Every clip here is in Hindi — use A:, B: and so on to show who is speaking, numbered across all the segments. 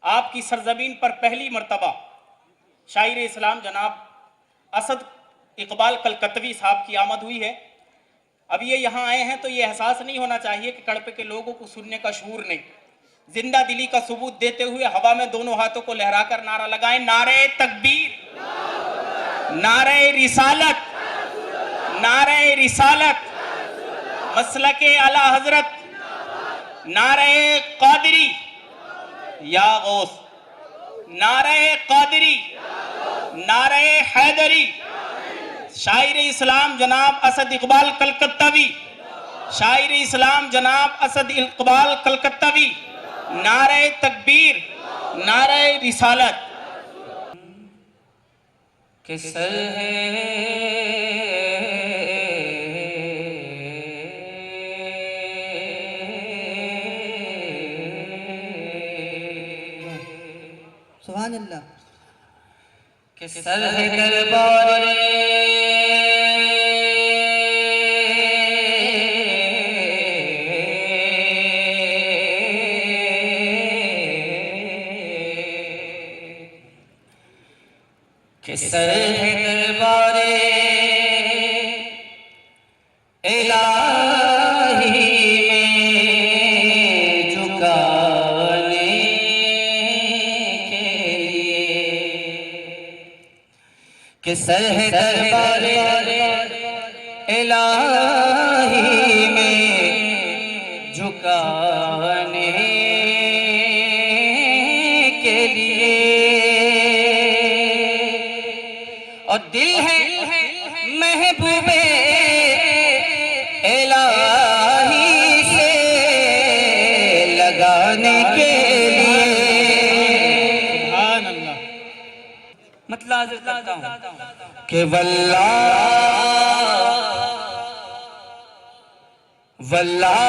A: आपकी सरजमीन पर पहली मर्तबा शायर इस्लाम जनाब असद इकबाल कलकत्तवी साहब की आमद हुई है। अब ये यहाँ आए हैं तो ये एहसास नहीं होना चाहिए कि कड़पे के लोगों को सुनने का शूर नहीं। जिंदा दिली का सबूत देते हुए हवा में दोनों हाथों को लहराकर नारा लगाएं, नारे तकबीर, नारे रिसालत, नारे रिसालत, मसलके आला हजरत, नारे कादरी या गौस, नारे कादरी, नारे हैदरी, शायर इस्लाम जनाब असद इकबाल कलकत्तवी, शायर इस्लाम जनाब असद इकबाल कलकत्तवी, नारे तकबीर, नारे रिसालत।
B: किसर है
C: सुभान अल्लाह।
B: किसर है दरबार किसर है दरबार इलाही में झुकाने के लिए, किसर है दरबार इलाही में झुकाने के लिए, और दिल है महबूबे इलाही से लगाने के लिए।
A: सुभान अल्लाह।
B: मतलब करता हूँ कि वल्लाह वल्लाह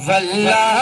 B: वल्लाह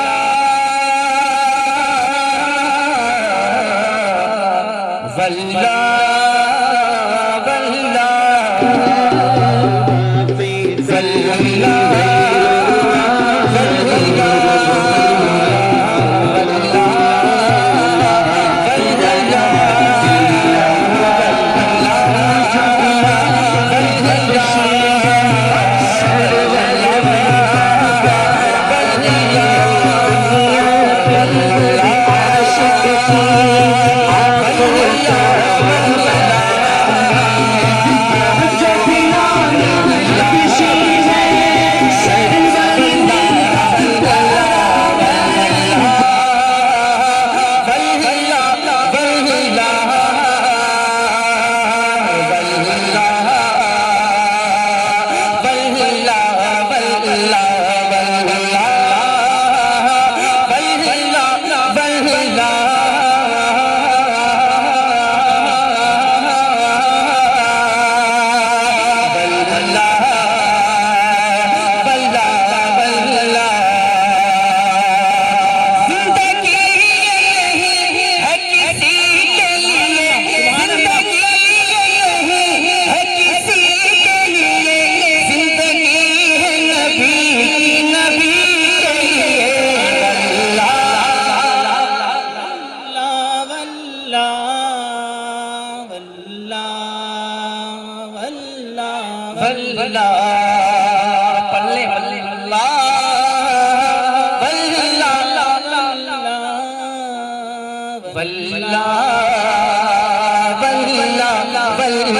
B: पल्ले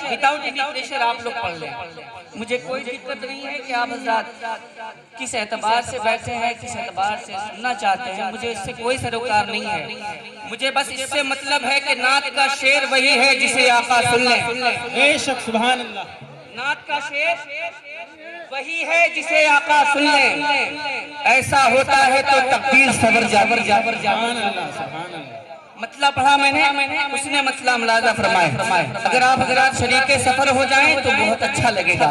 B: विदाउट एनी प्रेशर आप लोग पढ़ लें। मुझे कोई दिक्कत नहीं है कि आप हज़रात किस एतबार से बैठे हैं, किस एतबार से सुनना चाहते हैं, मुझे इससे कोई सरोकार नहीं है। मुझे बस इससे मतलब है कि नात का शेर वही है जिसे आका सुन ले।
A: बेशक सुभान अल्लाह।
B: नात का शेर वही है जिसे आका सुन ले। ऐसा होता है तो तकदीर सबर जाबर जाबर
A: सुभान अल्लाह, सुभान अल्लाह।
B: मतलब पढ़ा मैंने, उसने मसला मुलाजा फरमाए। अगर आप हज़रात शरीके सफर हो जाएं तो बहुत अच्छा लगेगा।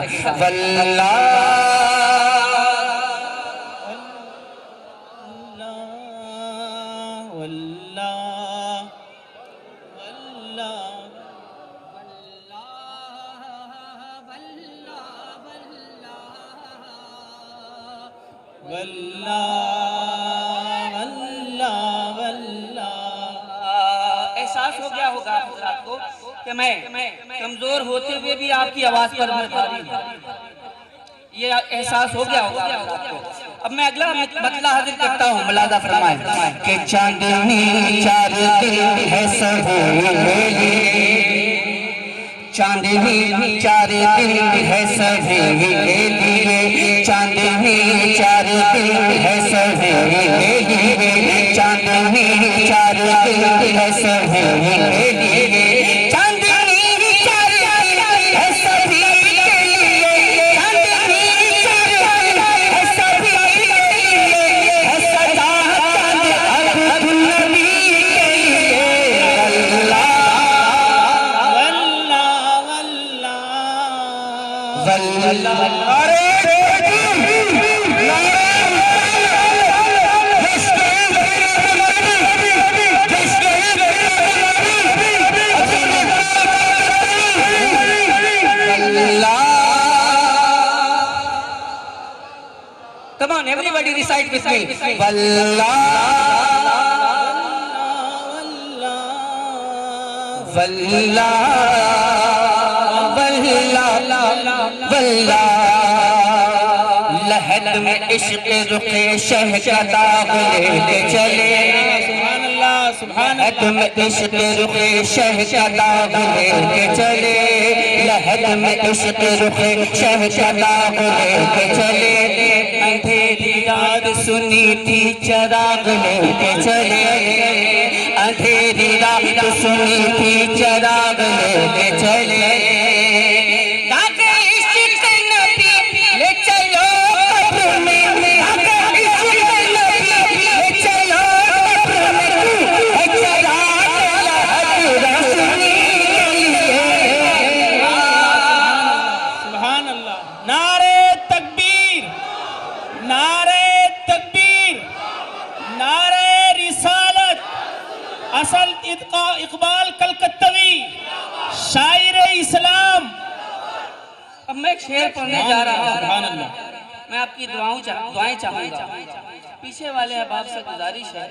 A: वल्लाह वल्लाह वल्लाह।
B: एहसास हो गया होगा आप हजरात को कि मैं कमजोर होते हुए भी आपकी आवाज पर मैं भारी हूं। ये एहसास हो गया होगा आपको। अब मैं अगला मतला हाजिर करता हूँ, मुलाजा फरमाएं
C: के चांदनी चार दिन है सवेरे, चांदनी चार दिन है सवेरे लिए, चांदनी चार दिन है सवेरे लिए, चांदनी चार दिन है सवेरे लिए, चांदनी चार दिन है सभी के लिए, चांदनी चार दिन है सभी के लिए, है सदा चांद अब नबी के लिए। अल्लाह
A: वल्लाह वल्लाह।
B: Come on, everybody recite with me.
C: वल्लाह वल्लाह वल्लाह, लहद में इश्क रुखे शह का दाग लेके चले,
A: सुभान अल्लाह सुभान
C: लहद में इश्क रुखे शह का दाग लेके चले, लहद में इश्क रुखे शह का दाग लेके चले, अंधेरी रात सुनी थी चराग लेके चले, अंधेरी रात सुनी थी चराग लेके चले, ले चलो कब्र में, ले चलो कब्र में, है चराग लहद रोशनी के लिए।
A: सुभान अल्लाह। नारे तकबीर, नारे तकबीर, नारे रिसालत। असल इकबाल कलकत्तवी शायर इस्लाम।
B: अब मैं एक शेर पढ़ने जा रहा
A: सुभान
B: हूँ।
A: अल्लाह।
B: मैं आपकी दुआएं चाहूंगा। पीछे वाले अहबाब से गुजारिश है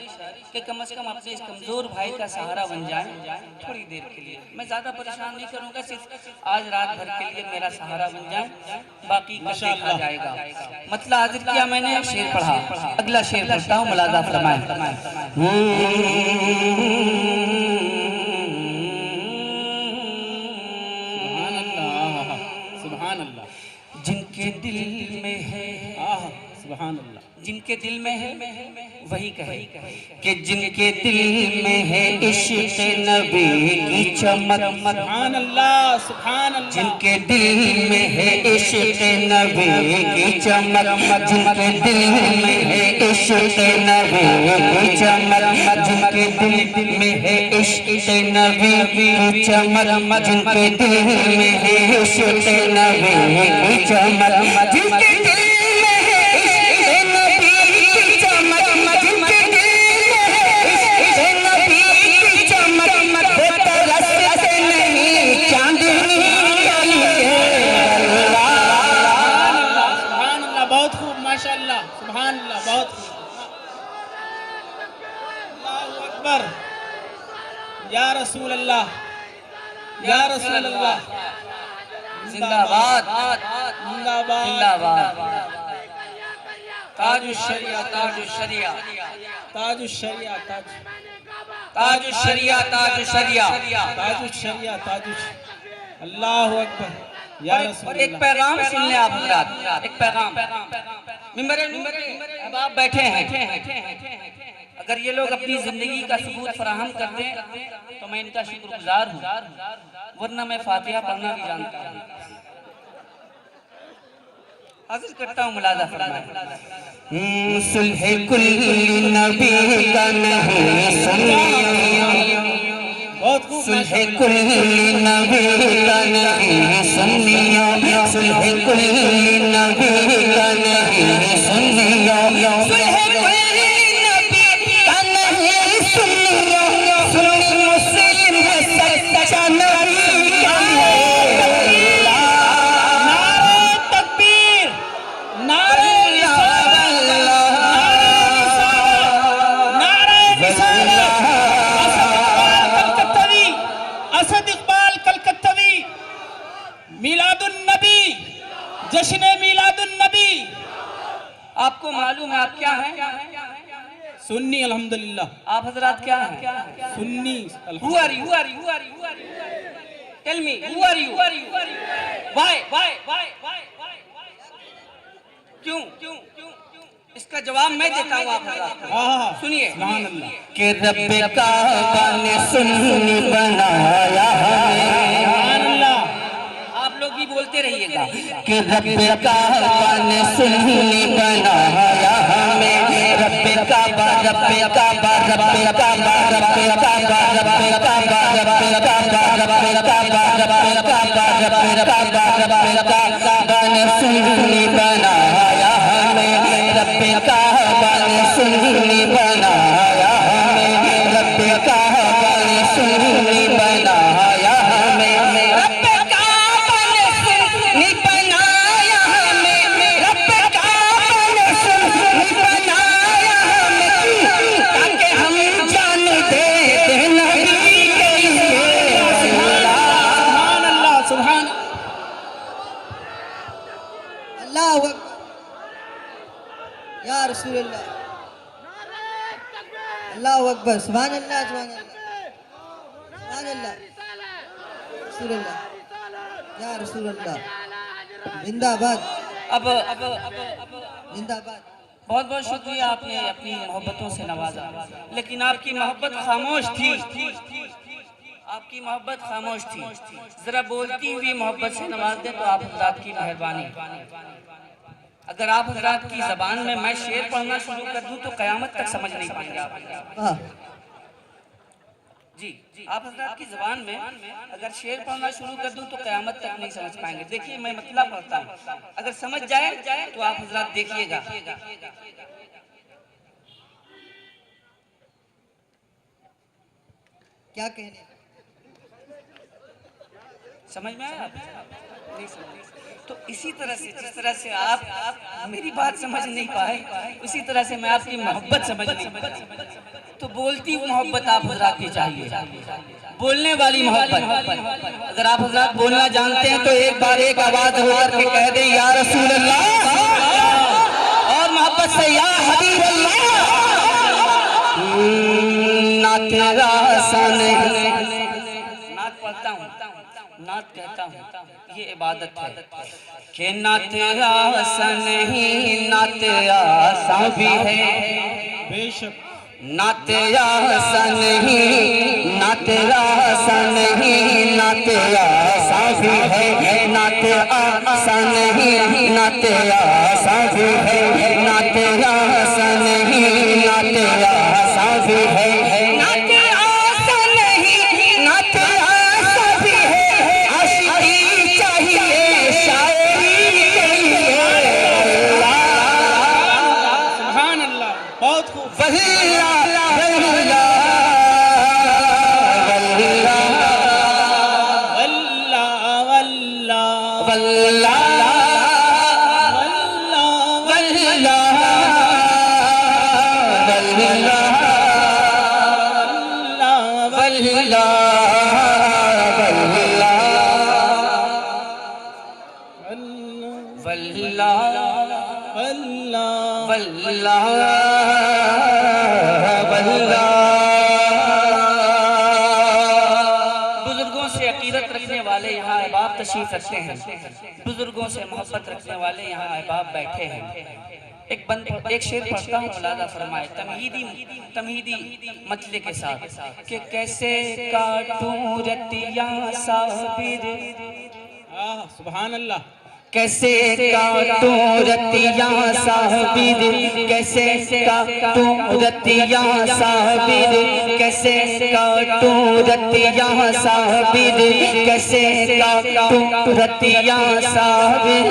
B: कि कम से कम अपने इस कमजोर भाई का सहारा बन जाएं थोड़ी देर के लिए। मैं ज्यादा परेशान नहीं करूंगा, सिर्फ आज रात भर के लिए मेरा सहारा बन जाए, बाकी कल देखा जाएगा। मतलब हाजिर किया मैंने, एक शेर पढ़ा, अगला शेर पढ़ता हूँ, मुलाजा फरमाएं।
A: सुभान अल्लाह।
C: जिनके दिल में है,
A: सुभान अल्लाह।
B: जिनके दिल में है वही कहे
C: कि जिनके दिल में है इश्क नबी की चमक,
A: सुभान अल्लाह सुभान अल्लाह।
C: जिनके दिल में है इश्क नबी की चमक, जिनके दिल में है इश्क नबी की चमक, जिनके दिल में है इश्क नबी की चमक, जिनके दिल में है इश्क नबी की चमक, जिनके दिल
A: माशाअल्लाह सुभान अल्लाह, बहुत खूब। अल्लाहु अकबर। या रसूल अल्लाह, या रसूल अल्लाह।
B: जिंदाबाद
A: जिंदाबाद
B: जिंदाबाद। ताजुश्शरिया ताजुश्शरिया
A: ताजुश्शरिया ताज
B: ताजुश्शरिया ताजुश्शरिया
A: ताजुश्शरिया ताजुश। अल्लाहु अकबर। या रसूल
B: और एक पैगाम सुन लें आप हजरात, एक पैगाम। मिंबर अब आप बैठे हैं, अगर ये लोग अपनी जिंदगी का सबूत फराहम कर दें तो मैं इनका शुक्रगुजार हूँ, वरना मैं फातिहा पढ़ना भी जानता हूँ। हाजिर करता हूँ, मुलाजा फरमाएं।
C: सुल्ह कुल्ली नबी का नहीं सुनियो, सुल्ह कुल्ली नबी का नहीं सुनियो, सुल्ह कुल्ली नबी का नहीं सुनियो, सुल्ह कुल्ली नबी का नहीं सुनियो, सुन्नी मुस्लिम है सच्चा नबी का है।
A: नारे तकबीर, नारे रिसालत। मिलादुन नबी।
B: आपको मालूम है आप क्या हैं?
A: सुन्नी अल्हम्दुलिल्लाह।
B: आप हजरात क्या हैं?
A: Sunni
B: Who are you? Who are you? Who are you? Who are you? Tell me, who are you? Why? क्यों? इसका जवाब मैं देता हूँ आप हजरात को। सुनिए।
A: सुभान अल्लाह।
C: कि रब काबा ने सुन्नी बनाया हमें।
A: सुभान अल्लाह।
B: आप लोग भी बोलते रहिएगा
C: कि रब काबा ने सुन्नी बनाया हमें। रब काबा रब काबा रब काबा रब काबा रब काबा रब काबा रब काबा रब काबा रब काबा रब काबा ने सुन्नी बनाया हमें। रब काबा ने सुन्नी बनाया हमें। रब काबा ने सुन्नी बनाया हमें। रब काबा ने सुन्नी बनाया हमें। रब काबा ने सुन्नी बनाया हमें ताकि हम जान दे नबी के लिए।
A: सुभान अल्लाह। सुभान
D: अल्लाहु अकबर या रसूल अल्लाह। अल्लाहु अकबर। सुभान अल्लाह सुभान अल्लाह सुभान अल्लाह रसूल अल्लाह या रसूल अल्लाह। जिंदाबाद
B: अब
D: जिंदाबाद।
B: बहुत बहुत शुक्रिया, आपने अपनी मोहब्बतों से नवाजा, लेकिन आपकी मोहब्बत खामोश थी। आपकी मोहब्बत खामोश थी। जरा बोलती हुई मोहब्बत से नवाज दें तो आप हजरात की मेहरबानी। अगर आप हजरात की जबान में मैं शेर पढ़ना शुरू कर दूं तो कयामत तक समझ नहीं पाएंगे आप।
D: हाँ
B: जी, आप हजरात की जबान में अगर शेर पढ़ना शुरू कर दूं तो कयामत तक नहीं समझ पाएंगे। देखिए मैं मतलब पढ़ता हूँ, अगर समझ जाए तो आप हजरात देखिएगा।
D: क्या कहने।
B: समझ में आया? नहीं समझ। तो इसी तरह से जिस तरह से आप मेरी बात समझ नहीं पाए, उसी तरह से मैं आपकी मोहब्बत समझ नहीं पाई। तो बोलती हुई मोहब्बत आप हजरात की चाहिए, बोलने वाली मोहब्बत। अगर आप हजरात बोलना जानते हैं तो एक बार एक आवाज होकर के कह दें या रसूल अल्लाह, और मोहब्बत से या हबीब अल्लाह।
C: ना तेरा सन
B: नात पढ़ता हूँ, नात कहता हूँ, ये इबादत है कि ना तेरा सन नहीं ना तेरा सा भी है।
A: बेशक।
C: ना तेरा सा नहीं ना तेरा सा नहीं ना तेरा सा भी है। ना तेरा सा नहीं ना तेरा सा भी है। ना तेरा सा नहीं ना तेरा सा भी है। ना तेरा सा नहीं ना तेरा सा भी है। आशिकी चाहिए शायरी चाहिए।
A: सुभान अल्लाह। बहुत खूब।
C: वल्ला वल्ला
A: वल्लाह वल्लाह
C: वल्ला
A: वल्लाह
C: वल्ला वल्ला वल्ला वल्ला
A: वल्लाह
C: वल्ला वल्ला।
B: बुजुर्गों से अकीदत रखने वाले यहाँ अहबाब तशरीफ रखते हैं। बुजुर्गों से मोहब्बत रखने वाले यहाँ अहबाब बैठे हैं। एक शेर पढ़ता हूँ, मुलाजा फरमाए तमहीदी मतले के साथ कि कैसे काटूं रतिया साबिर,
A: सुभान अल्लाह।
C: कैसे काटूं रतिया साबिर, कैसे काटूं रतिया साबिर, कैसे काटूं रतिया साबिर, कैसे काटूं रतिया साबिर।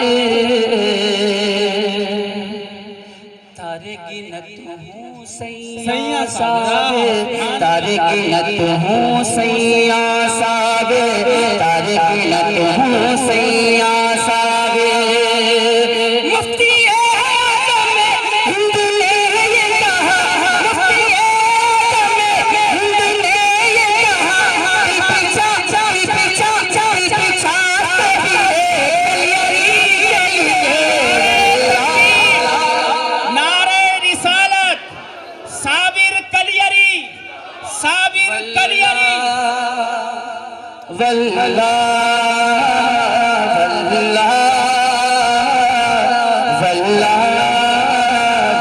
C: तारे गिनत हूँ सैया साबिर, तारे गिनत हूँ सैया साबिर, तारे गिनत हूँ सैया साबिर। मुफ्ती आज़म हिंद ने ये कहा, मुफ्ती आज़म हिंद ने ये कहा, पीछा पीछा पीछा पीछा कहिए कलियरी कहिए। वल्ला वल्ला वल्ला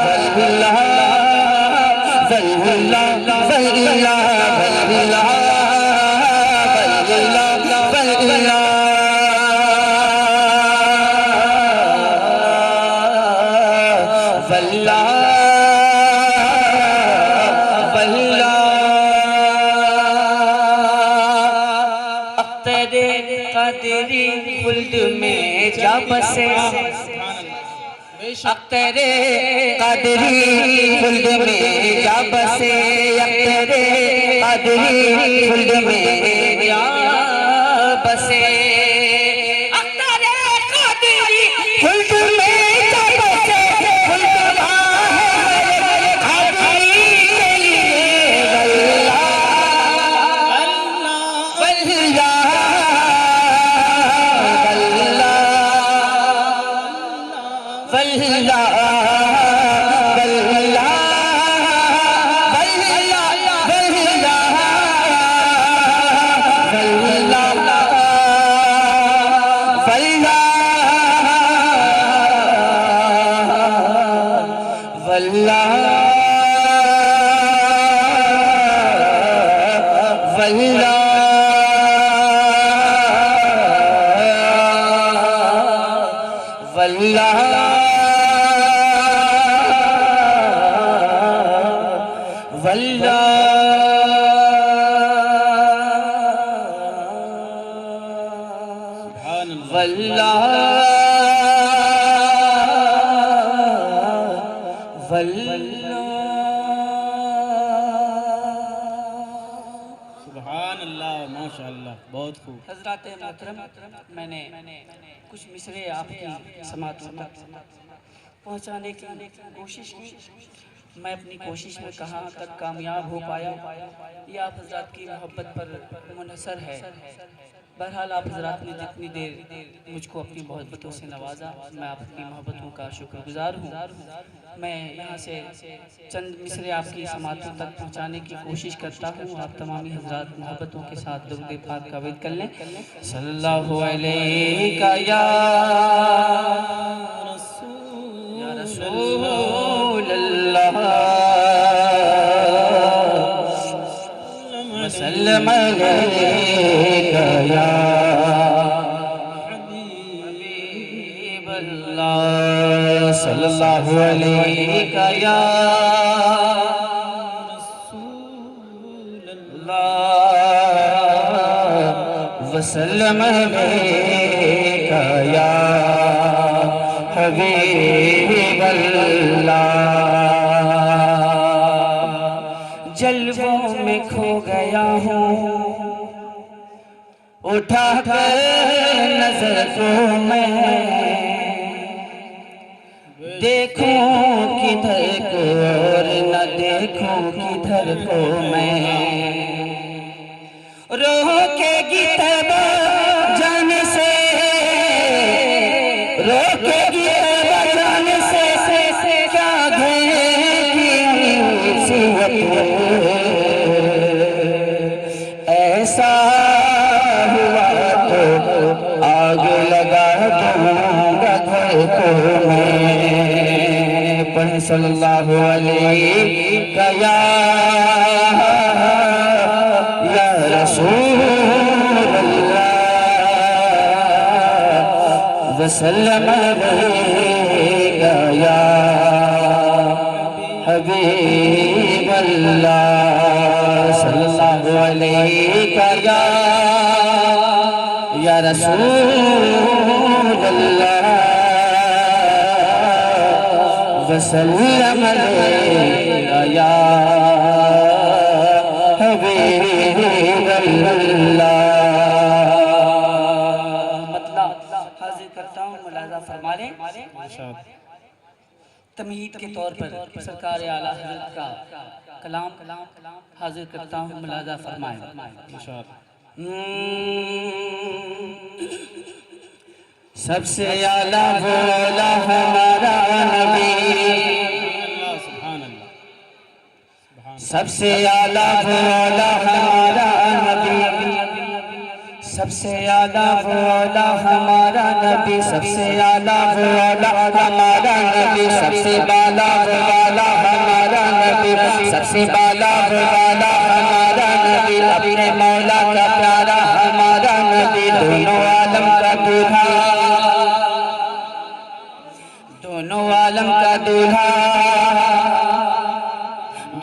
C: वल्ला वल्ला वल्ला वल्ला वल्ला वल्ला अख्तरे कदरी खुल्द में जा बसे अख्तरे कदरी खुल्द में जा बसे अख्तरे कदरी खुल्द में जा बसे अख्तरे कदरी खुल्द में जा बसे वल्ला वल्ला वल्ला वल्ला वल्ला वल्ला वल्ला वल्ला वल्ला वल्ला वल्ला
A: सुभान अल्लाह माशाअल्लाह बहुत खूब।
B: हजरात मोहतरम, मैंने कुछ मिसरे आपकी समात तक पहुंचाने की कोशिश की। मैं अपनी कोशिश में कहाँ तक कामयाब हो पाया ये आप हजरात की मोहब्बत पर मुनहसर है। बहरहाल आप हजरात ने जितनी देर मुझको अपनी मोहब्बतों से नवाजा, मैं आपकी मोहब्बतों का शुक्रगुजार हूँ। मैं यहाँ से चंद मिसरे आपकी समातों तक पहुँचाने की कोशिश करता हूँ। आप तमामी हजरात मोहब्बतों के साथ दुरूद पाक का वेद कर लें। सल्लल्लाहु अलैहि या रसूल अल्लाह वसल्लम अलैका या हबीब अल्लाह सल्लल्लाहु अलैका या रसूल अल्लाह वसल्लम अलैका या हबीब अल्लाह। जलवों में खो गया हूँ उठा कर नजर को मैं, देखूं किधर को और न देखूं किधर को मैं। रोकेगी तबा जाने से, रोकेगी तबा जाने से क्या घेरेगी सूरत। ऐसा हुआ तो आग लगा दूंगा घर को मैं। पढ़ सल्लल्लाहु अलैहि या रसूल अल्लाह वसल्लम अलैका या हबीब अल्लाह सल्लल्लाहु अलैका या रसूल अल्लाह वसल्लम अलैका या हबीब अल्लाह। मतलब हाजिर करता हूँ, मुलाजा फरमा लें। तमहीद के तौर पर सरकार आला हज़रत का कलाम हाजिर करता हूँ, मुलाजा फरमाएं। सबसे आला बोला हमारा नबी, सबसे आला बोला हमारा नबी,
C: सबसे आला वो आला हमारा नबी, सबसे आला वो आला हमारा नबी, सबसे बाला वो आला हमारा नबी, सबसे बाला वो आला हमारा नबी, अपने मौला का प्यारा हमारा नबी, दोनों आलम का दूल्हा, दोनों आलम का दूल्हा,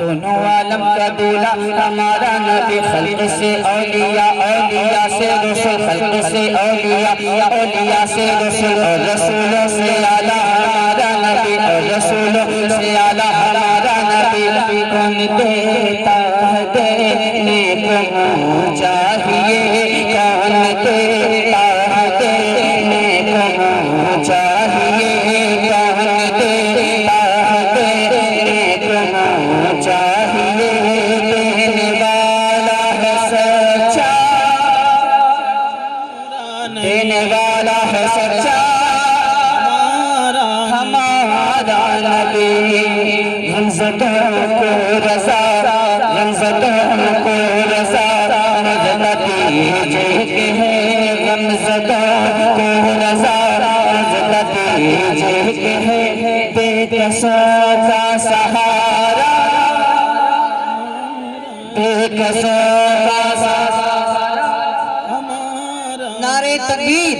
C: दोनों आलम का दूल्हा हमारा नबी, खल्क से औलिया, औलिया से रसूल, खल्क से औलिया, औलिया से रसूल, और रसूलों से आला हमारा नबी, और रसूलों से आला हमारा नबी। कौन देता है देने को चाहिए, कौन देता है देने को चाहिए, कौन देता है देने को चाहिए, देने वाला है सच्चा, देने वाला है सच्चा हमारा नबी। गमज़दों को रज़ा, गमज़दों को रज़ा नतीजे के हैं, गमज़दों को रज़ा नतीजे के हैं, बेकसों का सहारा, बेकसों का सहारा हमारा।
D: नारे तकबीर,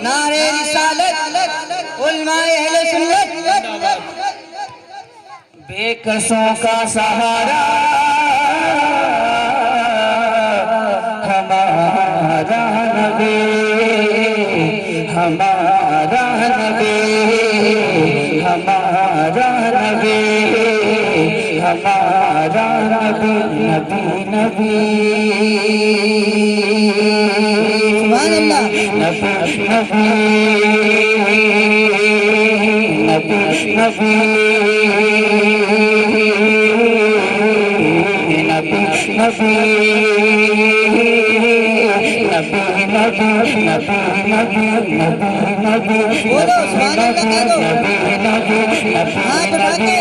D: नारे रिसालत, उलमाए अहले सुन्नत।
C: बेकसों का सहारा हमारा नबी, हमारा नबी, हमारा नबी, हमारा नबी, नबी नबी
D: सुभान अल्लाह।
C: नबी नबी नबी नबी नबी नबी नबी नबी नबी नबी।
D: बोलो सुभान अल्लाह कह दो, हाथ उठा के।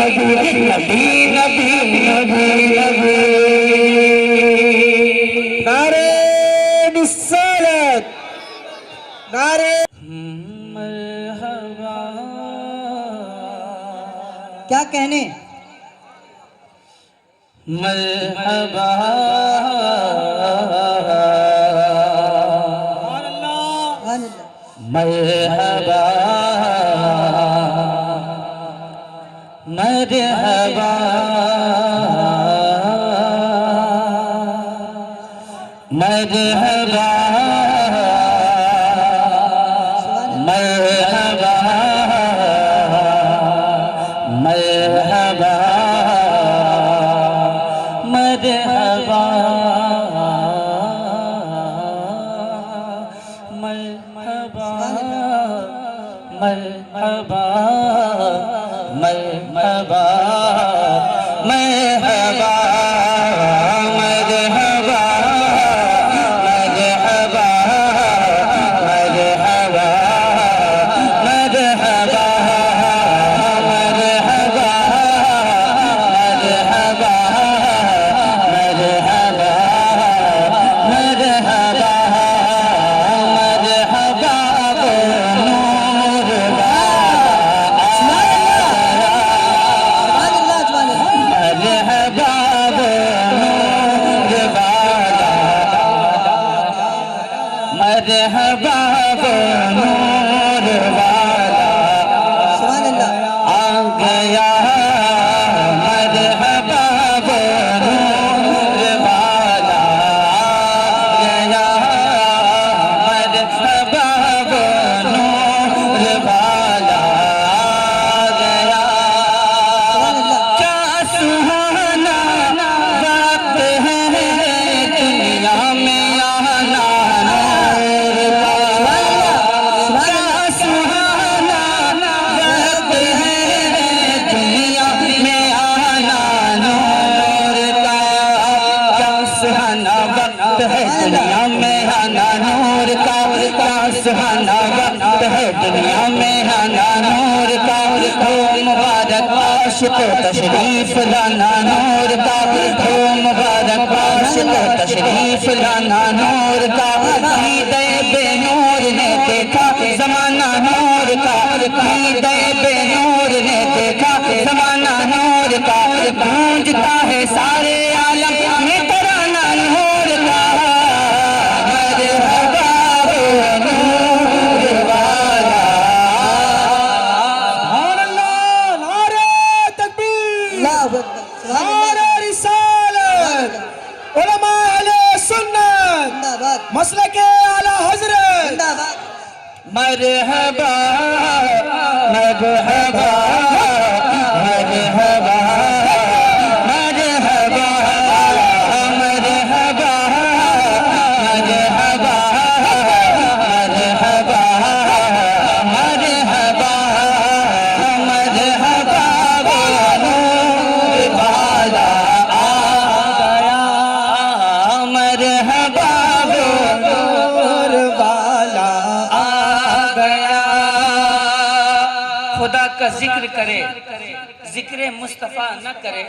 C: नबी नबी नबी नबी नारे रिसालत, नारे मरहबा।
D: क्या कहने?
C: मरहबा
D: सुभान अल्लाह।
C: मरहबा मरहबा मरहबा मरहबा मरहबा मरहबा मरहबा मरहबा मरहबा मरहबा मरहबा मरहबा मुबारक बाश को तशरीफ लाना नूर का, हो मुबारक बाश को तशरीफ लाना नूर का। दीदे बेनूर ने देखा जमाना नूर का, दीदे बेनूर ने देखा जमाना नूर का। गूंजता है सारे आलम में तराना नूर का। मरहबा हो नूर वाला।
E: सुभान अल्लाह, नारे तकबीर,
D: अल्लाह अकबर, सुभान अल्लाह,
E: नारे रिसालत, उलमा अहले सुन्नत,
D: जिंदाबाद
E: मसलके आला हजरत।
D: जिंदाबाद।
C: मरहबा मरहबा मरहबा मरहबा मरहबा मरहबा मरहबा मरहबा मरहबा वो नूर वाला आ गया। मरहबा वो नूर वाला आ गया।
B: खुदा का जिक्र करे, जिक्र मुस्तफ़ा न करे,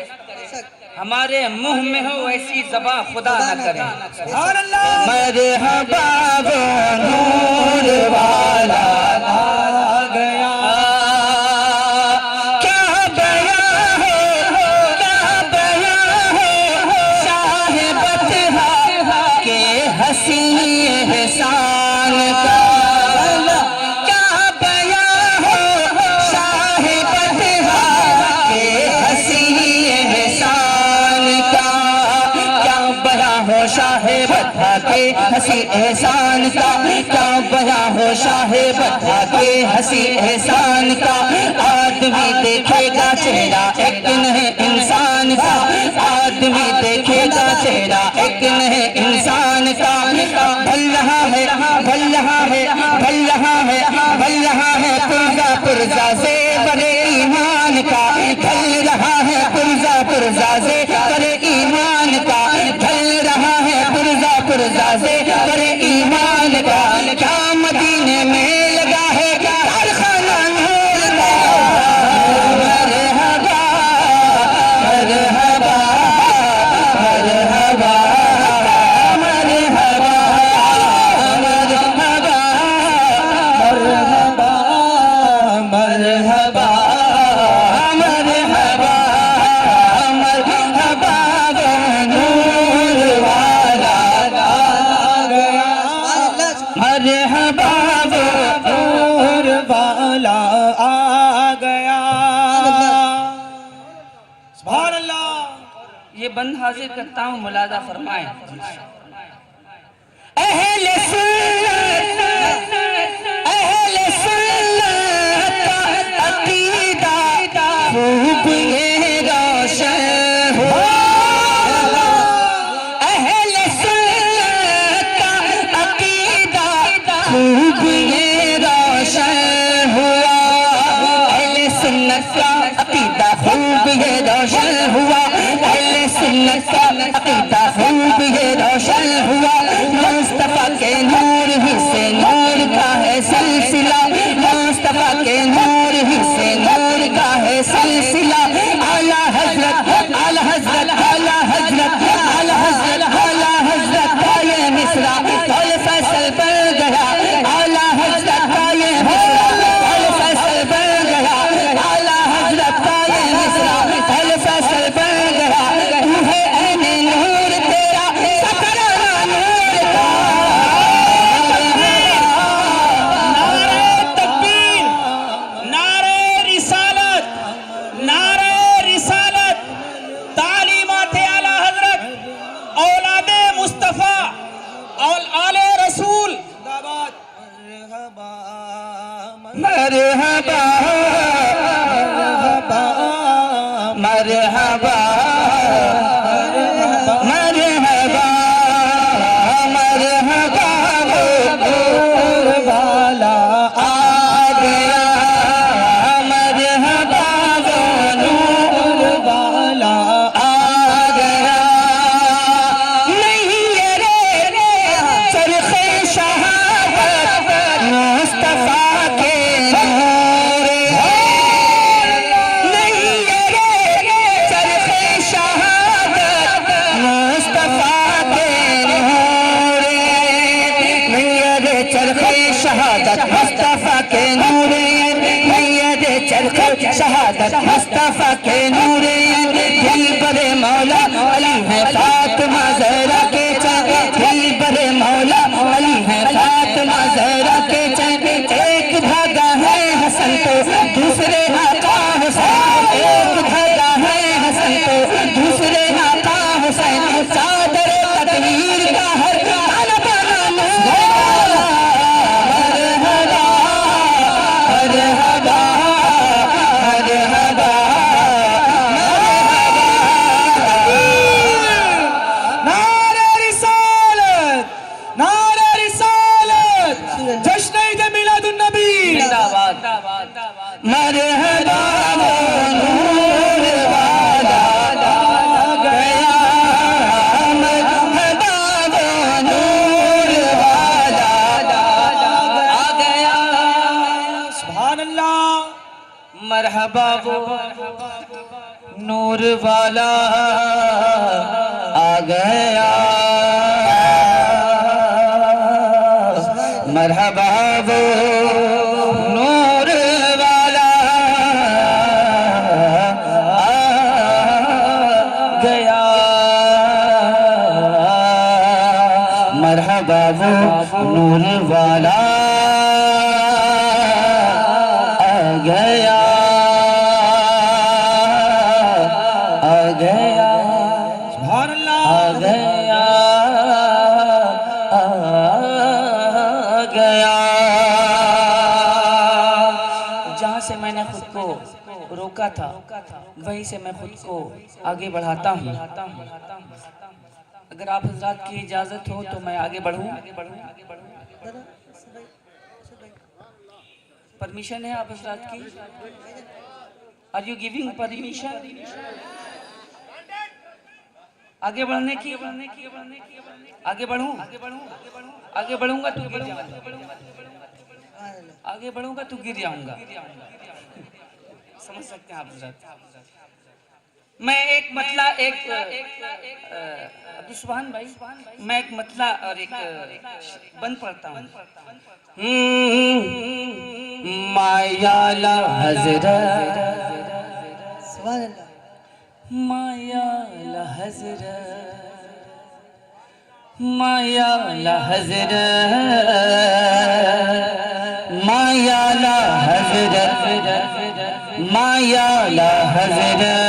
B: हमारे मुंह में हो ऐसी ज़बां खुदा न करे।
E: सुभान अल्लाह।
C: मरहबा वो नूर वाला आ गया। क्या बयां है, क्या बयां है शाहे बतहा के हसी एहसान का। क्या बयां है शाहे बतहा के हसी एहसान का। क्या बयां हो शाहे बतहा के हसी एहसान का। क्या बयां हो शाहे बतहा के हसी एहसान का। आदमी देखेगा चेहरा एक दिन है इंसान का। आदमी देखेगा चेहरा एक दिन है इंसान का। भल रहा है भल रहा है भल रहा है भल रहा है पुर्जा पुर्जा से बड़े ईमान का। ढल रहा है पुर्जा पुर्जा से बड़े ईमान का। ढल रहा है पुर्जा पुर्जा से बड़े ईमान का। क्या मदीने में लगा है कारखाना नूर का। मरहबा मरहबा मरहबा मरहबा मरहबा मरहबा मरहबा मरहबा मरहबा वो नूर वाला आ गया। मरहबा वो नूर वाला आ गया।
E: सुभान अल्लाह।
B: ये बंद हाजिर करता हूँ, मुलादा फरमाएं।
C: अहले सुन्नत का अकीदा खूब ये रोशन हुआ। अहले सुन्नत का अकीदा खूब ये रोशन हुआ। अहले सुन्नत का अकीदा खूब ये रोशन हुआ। अहले सुन्नत का अकीदा खूब ये रोशन हुआ। मुस्तफा के नूर ही से नूर का है सिलसिला। मुस्तफा के नूर ही से नूर का है सिलसिला। आला हजरत आला हजरत आला हजरत आला हजरत आला हजरत का ये मिसरा कौल फैसल बन गया। आला हजरत का ये मिसरा कौल फैसल बन गया। आला हजरत का ये मिसरा कौल फैसल बन गया। तू है ऐने नूर तेरा सकराना नूर का।
A: नारे तकबीर, नारे रिसालत, नारे रिसालत, तालीमात आला हजरत, औलादे मुस्तफा और आले रसूल।
C: मरहबा मरहबा मरहबा मरहबा वो नूर वाला आ गया। मरहबा वो नूर वाला आ गया। नहीं ये रे चरखे शहादत मुस्तफा के नूर। नहीं मुस्तफा के नूरे दिल बरे मौला अली है फातिमा ज़हरा के चेहरे दिल बरे मौला अली है फातिमा ज़हरा के चेहरे एक धागा है हसन तो दूसरे आका हुसैन एक धागा है हसन तो दूसरे आका हुसैन चादर तकदीर का हर ताना बाना मरहबा मरहबा मरहबा
E: नारे रिसालत, नारे रिसालत, जश्न ईद मिलादुन नबी।
B: जिंदाबाद।
C: मरहबा वो नूर वाला आ गया मरहबा वो नूर वाला आ गया
E: सुभान अल्लाह।
C: मरहबा वो नूर वाला आ गया मरहबा वो नूर वाला आ गया मरहबा वो नूर वाला आ गया आ गया
E: सुभान अल्लाह।
C: आ गया आ गया
B: जहाँ से मैंने खुद को रोका था वहीं से मैं खुद को आगे बढ़ाता हूँ। अगर आप हजरात की इजाज़त हो तो मैं आगे बढ़ूँ। परमिशन है आप हजरात की? आर यू गिविंग परमिशन आगे बढ़ने की? आगे बढ़ूं? आगे बढ़ूंगा तो गिर जाऊंगा। आगे बढ़ूंगा तो गिर जाऊंगा। समझ सकते हैं आप हजरात? मैं एक मतला अब्दुल सुभान भाई, मैं एक मतला और एक बंद पढ़ता हूँ।
C: मायाला हजरत
D: सुभान अल्लाह।
B: मायाला हजरत
C: मायाला हजरत मायाला हजरत मायाला हजरत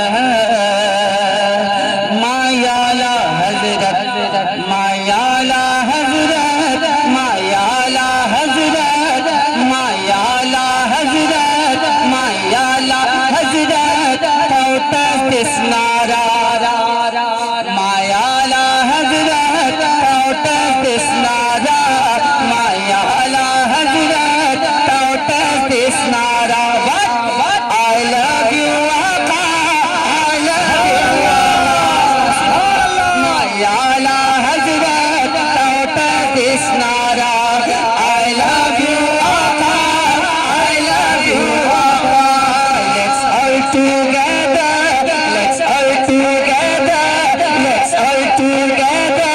C: मायाला हजरत मायाला हजरत मायाला हजरत मायाला हजरत मायाला हजरत तौतस तिस्नारा मायाला हजरत तौतस तिस्नारा मायाला हजरत तौतस तिस्नारा I love you आका I love you मायाला Hazrat तौतस तिस्नारा I love you आका I love you आका let's all together let's all together let's all together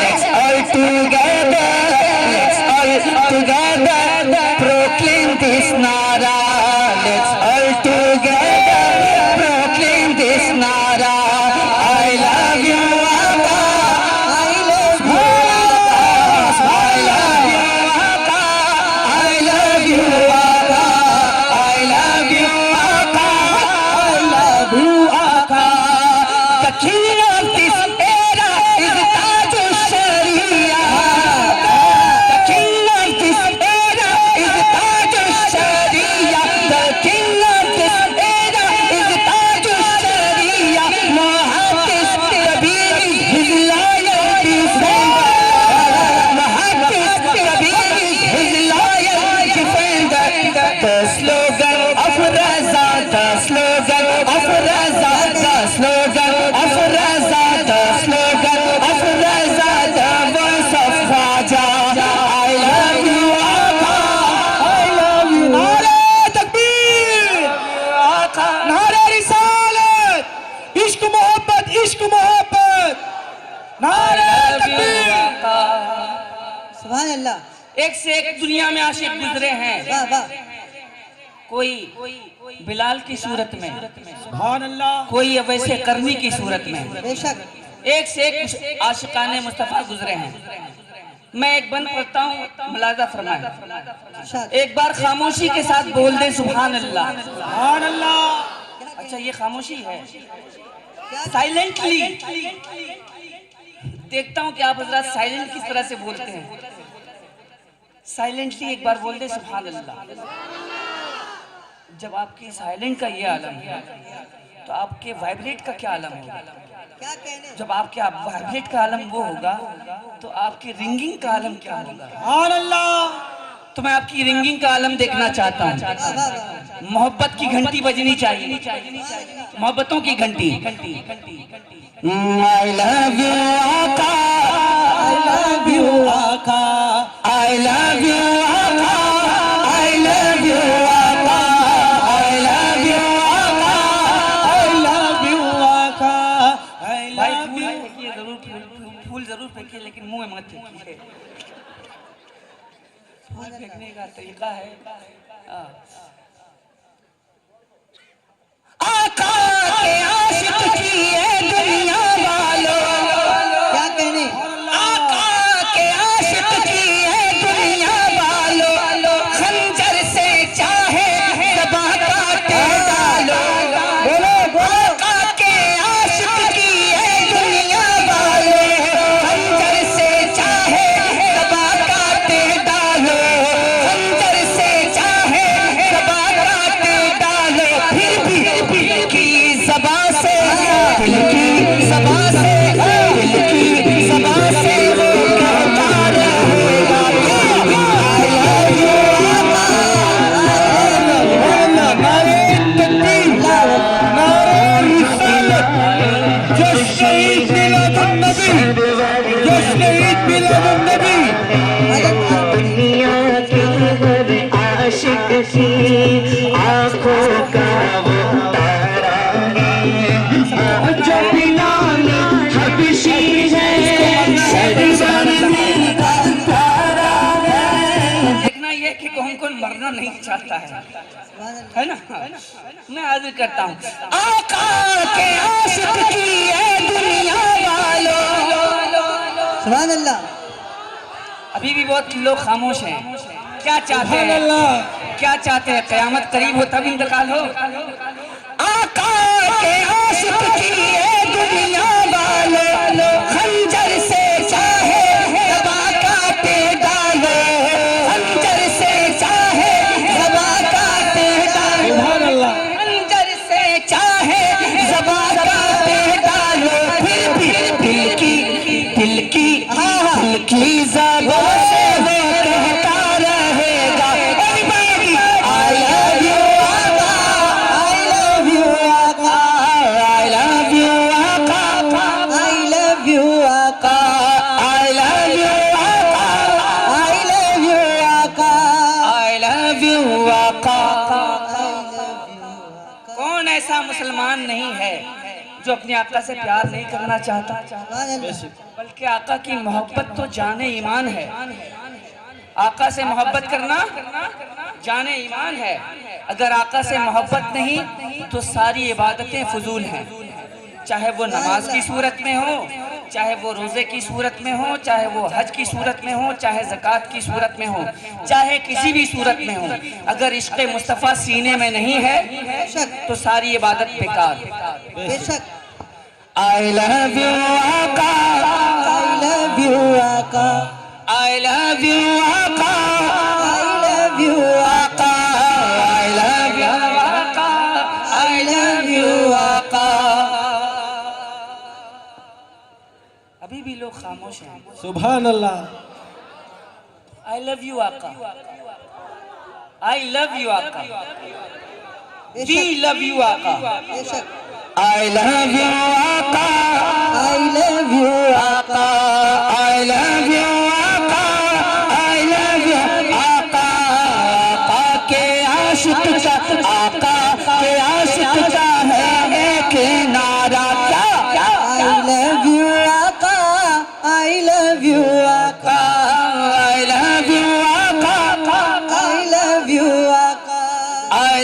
C: let's all together let's all together proclaim this nara let's all together proclaim this nara I love you आका I love you आका I love you आका I love you आका I love you आका I love you आका the king of this era is Taj al-Sharia the king of this era is Taj al-Sharia the king of this era is Taj al-Sharia Muhaddis Kabir is his loyalty defender Muhaddis Kabir is his loyalty defender the slogan of Raza the slogan of Raza the slogan of Raza the slogan of Raza the voice of Raja I love you आका I love you
E: नारे तकबीर,
C: आका
E: नारे रिसालत, इश्क मोहब्बत, नारे तकबीर।
D: सुभान अल्लाह।
B: एक से एक दुनिया में आशिक गुजरे हैं।
D: वाह वाह।
B: कोई बिलाल की सूरत में,
E: सुभान अल्लाह,
B: कोई वैसे करनी की सूरत में,
D: बेशक
B: एक से एक आशिकाने मुस्तफा गुजरे हैं। मैं एक बंद पढ़ता हूँ, मुलाजा फरमाएं।
D: इरशाद।
B: एक बार खामोशी के साथ बोल दे सुभान अल्लाह।
E: सुभान अल्लाह।
B: अच्छा ये खामोशी है,
D: क्या
B: साइलेंटली देखता हूँ कि आप हजरात साइलेंट किस तरह से बोलते हैं। साइलेंटली एक बार बोल दे सुभान अल्लाह। जब आपकी साइलेंट का ये आलम है तो आपके वाइब्रेट का क्या आलम होगा?
D: क्या कहने?
B: जब आपके वाइब्रेट का आलम वो होगा तो आपकी रिंगिंग का आलम क्या होगा?
E: सुभान अल्लाह।
B: तो मैं आपकी रिंगिंग का आलम देखना चाहता हूँ।
D: वाह, वाह, वाह।
B: मोहब्बत की घंटी बजनी चाहिए, मोहब्बतों की घंटी।
C: I love you आका, I love you आका, I love you आका, I love you आका, I love you आका,
E: I love you आका, I
B: भाई
E: love
B: फूल
E: you।
B: फेंकिए जरूर, फूल जरूर फेंकिए, लेकिन मुंह में मत फेंकिए। फूल फेंकने का तरीका है। हाँ।
C: आका के आशिक की ये दुनिया वालों,
D: क्या कहने?
C: आका के आशिक की ये दुनिया वालों, खंजर से चाहे ज़बां काटे डालो।
D: बोलो बोलो।
C: आका के आशिक की ये दुनिया वालों, खंजर से चाहे ज़बां काटे डालो, खंजर से चाहे ज़बां काटे डालो। फिर भी दिल की ज़बां से, दिल की ज़बां से, दिल की ज़बां से वो कहता रहेगा I love you आका,
E: नारे तकबीर, नारे रिसालत, जश्न ईद मिलादुन नबी, जश्न ईद मिलादुन नबी।
C: दुनिया के हर आशिक की आंखों का वो तारा है, जो बिलाल हबशी है, सरज़मीन का तारा है।
B: देखना ये कि कौन कौन मरना नहीं चाहता है ना? मैं आज़िर करता हूँ।
C: आका के आशिक की ये दुनिया वालों,
D: सुभान अल्लाह।
B: अभी भी बहुत लोग खामोश हैं। क्या चाहते
E: सुभान
B: हैं?
E: अल्लाह।
B: क्या चाहते हैं? क़यामत करीब हो तब इंतकाल हो।
C: आका के आशिक की ये दुनिया वालों, खंजर से चाहे ज़बां काटे डालो, खंजर से चाहे ज़बां काटे डालो,
E: सुभान अल्लाह।
C: खंजर से चाहे ज़बां काटे डालो। फिर भी दिल की ज़बां से वो कहता रहेगा I love you आका, I love you आका, I love you आका,
D: I love you आका,
C: I love you आका,
D: I love you आका,
C: I love you आका।
B: कौन ऐसा मुसलमान नहीं है जो अपने आका से प्यार नहीं करना चाहता?
D: सुभान अल्लाह।
B: बल्कि आका की मोहब्बत तो जाने ईमान है। आका से मोहब्बत करना जाने ईमान है। अगर आका से मोहब्बत नहीं तो सारी इबादतें फजूल हैं। चाहे वो नमाज की सूरत में हो, चाहे वो रोज़े की सूरत में हो, चाहे वो हज की सूरत में हो, चाहे ज़कात की सूरत में हो, चाहे किसी भी सूरत में हो, अगर इश्क़ मुस्तफ़ा सीने में नहीं है तो सारी इबादत बेकार।
D: बेशक।
C: I love you आका,
D: I love you आका,
C: I love you आका,
D: I love you
C: आका, I love you आका, I love you आका।
B: अभी भी लोग खामोश हैं।
E: सुभान अल्लाह।
B: I love you आका, I love you आका, we love you आका।
D: बेशक।
C: I love you आका,
D: I love you
C: आका, I love you आका, I love you आका। आका के आशिक का, आका के आशिक का है एक नारा क्या?
D: I love you आका, I love you आका,
C: I love you आका,
D: I love you आका,
C: I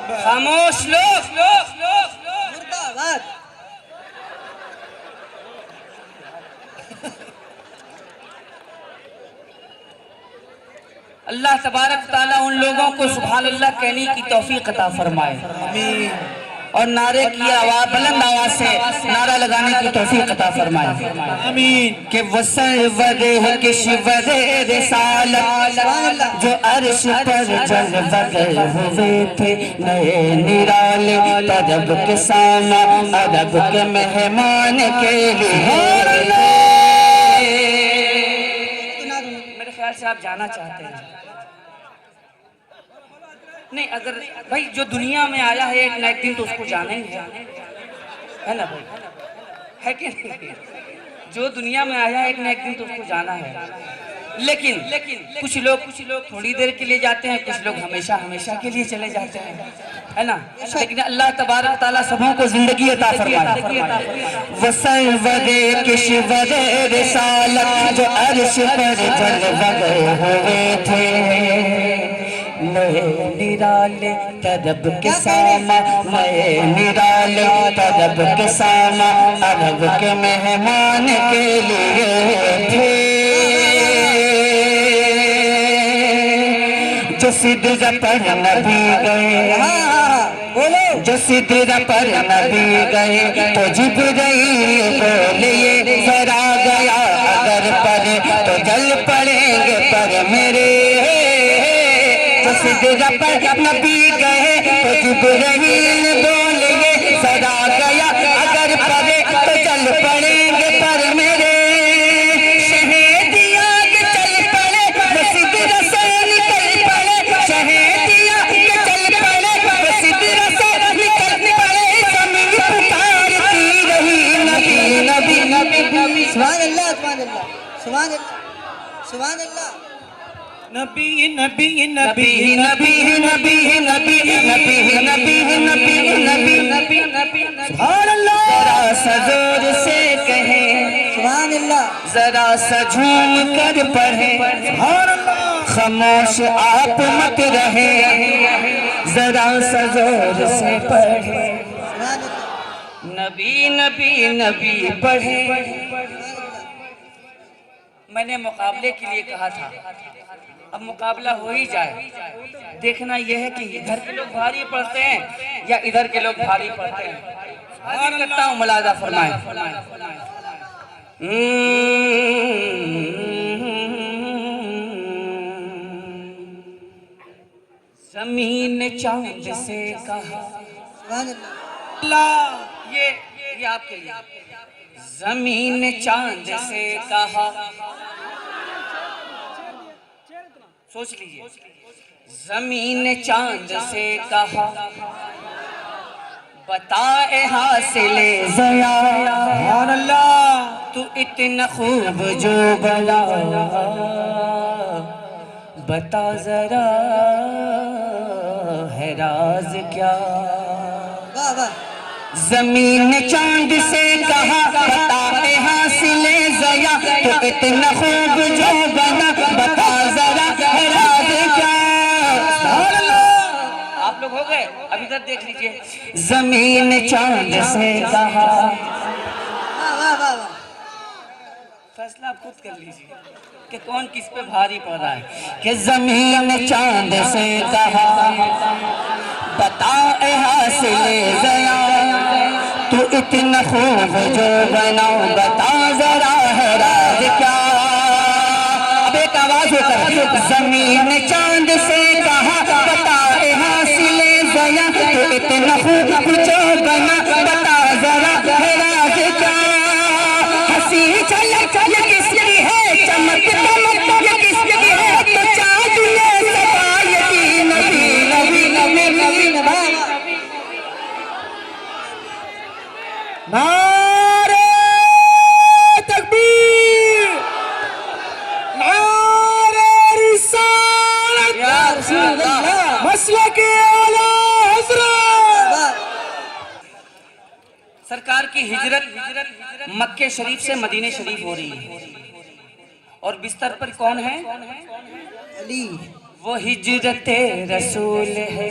E: अकबर।
B: खामोश लोग।
D: मुर्दाबाद।
B: अल्लाह तबारक ताला उन लोगों को सुभान अल्लाह कहने की तौफीक अता फरमाए
E: आमीन।
B: और नारे की आवाज बुलंद आवाज से नारा लगाने की तौफीक अता फरमाए
E: आमीन।
C: कि वो सरवरे है किश्वरे रिसालत जो अर्श पर जलवगर हुए थे नए निराले तदब के सामा अदब के मेहमान के लिए।
B: मेरे ख्याल से आप जाना चाहते हैं नहीं? अगर भाई जो दुनिया में आया है एक न एक दिन तो उसको जाना ही है ना भाई, है कि नहीं? जो दुनिया में आया है एक न एक दिन तो उसको जाना है। लेकिन कुछ लोग थोड़ी देर के लिए जाते हैं, कुछ लोग हमेशा हमेशा के लिए चले जाते हैं, है ना? लेकिन अल्लाह तबारक ताला सबों को जिंदगी अता फरमाए।
C: वो सरवरे किश्वरे रिसालत जो अर्श पर जलवगर हुए थे नए निराले तदब के सामा नए निराले तदब के सामा अरब के मेहमान के लिए थे जो सिदरा पर नबी गए बोलो जो सिदरा पर नबी गए तो जिब्राइल बोले ये जरा गया अगर पड़े तो जल पड़ेंगे पर मेरे सिदरा पर नबी गए तो जिब्राइल बोले ये सदा गया अगर पड़े तो चल पड़ेंगे पर मेरे शहदिया के चल पड़े वो सिदरा से निकल पड़े शहदिया के चल पड़े वो सिदरा से निकल पड़े जमीन पुकारती रही नबी नबी नबी नबी।
D: सुभान अल्लाह सुभान अल्लाह सुभान अल्लाह सुभान अल्लाह।
E: नबी नबी नबी
C: नबी नबी नबी नबी नबी नबी नबी नबी नबी
E: सुभान अल्लाह।
C: जरा सा जोर से कहे
D: सुभान अल्लाह
C: जरा सा झूम कर पढ़े
E: सुभान अल्लाह।
C: खामोश आप मत रहे जरा सा जोर से पढ़े
D: सुभान अल्लाह।
C: नबी नबी नबी पढ़े।
B: मैंने मुकाबले के लिए कहा था, अब मुकाबला हो ही जाए। देखना यह है कि इधर के लोग भारी पड़ते हैं या इधर के लोग भारी पड़ते हैं। आगे करता हूँ, मुलाजा फरमाए।
C: जमीन चांद से कहा
D: सुभान अल्लाह।
B: ये आपके लिए।
C: जमीन चांद से कहा
B: सोच लीजिए।
C: जमीन चांद से कहा बताए हासिले ज़या
E: सुभान अल्लाह।
C: तू इतना खूब जो बना बता जरा है राज क्या।
D: वाह वाह।
C: जमीन चांद से कहा बताए हासिले ज़या तू इतना खूब जो बना बता जरा है राज क्या।
E: सुभान अल्लाह।
B: आप लोग हो गए, अब इधर देख लीजिए।
C: जमीन चांद से कहा
D: वाह वाह वाह वाह।
B: फैसला आप खुद कर लीजिए कि कौन किस पे भारी पड़ रहा है।
C: कि जमीन चांद से कहा बताए हासिले ज़या तू इतना खूब जो बना बता जरा है राज क्या। अब एक आवाज होकर जमीन चांद से कहा बताए हासिले ज़या तू इतना खूब जो बना बता जरा है राज क्या। हंसी झलक ये किसकी है चमक दमक ये किसकी है तो चाँद ने सफाई नबी नबी नबी नबी नबी।
E: नारे तकबीर नारे रिसालत
B: या रसूल अल्लाह।
E: मसलक आला हज़रत।
D: वाह।
B: सरकार की हिजरत मक्के शरीफ से मदीने शरीफ हो रही है और बिस्तर पर कौन है?
D: अली।
C: वो हिजरत रसूल है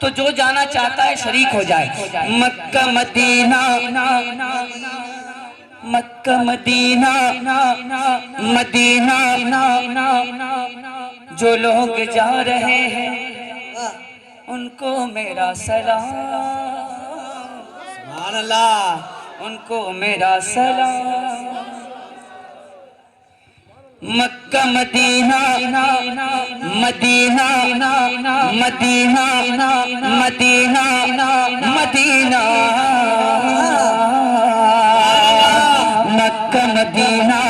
B: तो जो जाना चाहता है शरीक हो जाए।
C: Mecca Medina Mecca Medina Medina
B: जो लोग जा रहे हैं
D: वाह
B: उनको मेरा सलाम,
E: सुभान अल्लाह।
B: उनको मेरा सलाम।
C: Mecca Medina Medina Medina Medina Medina Mecca Medina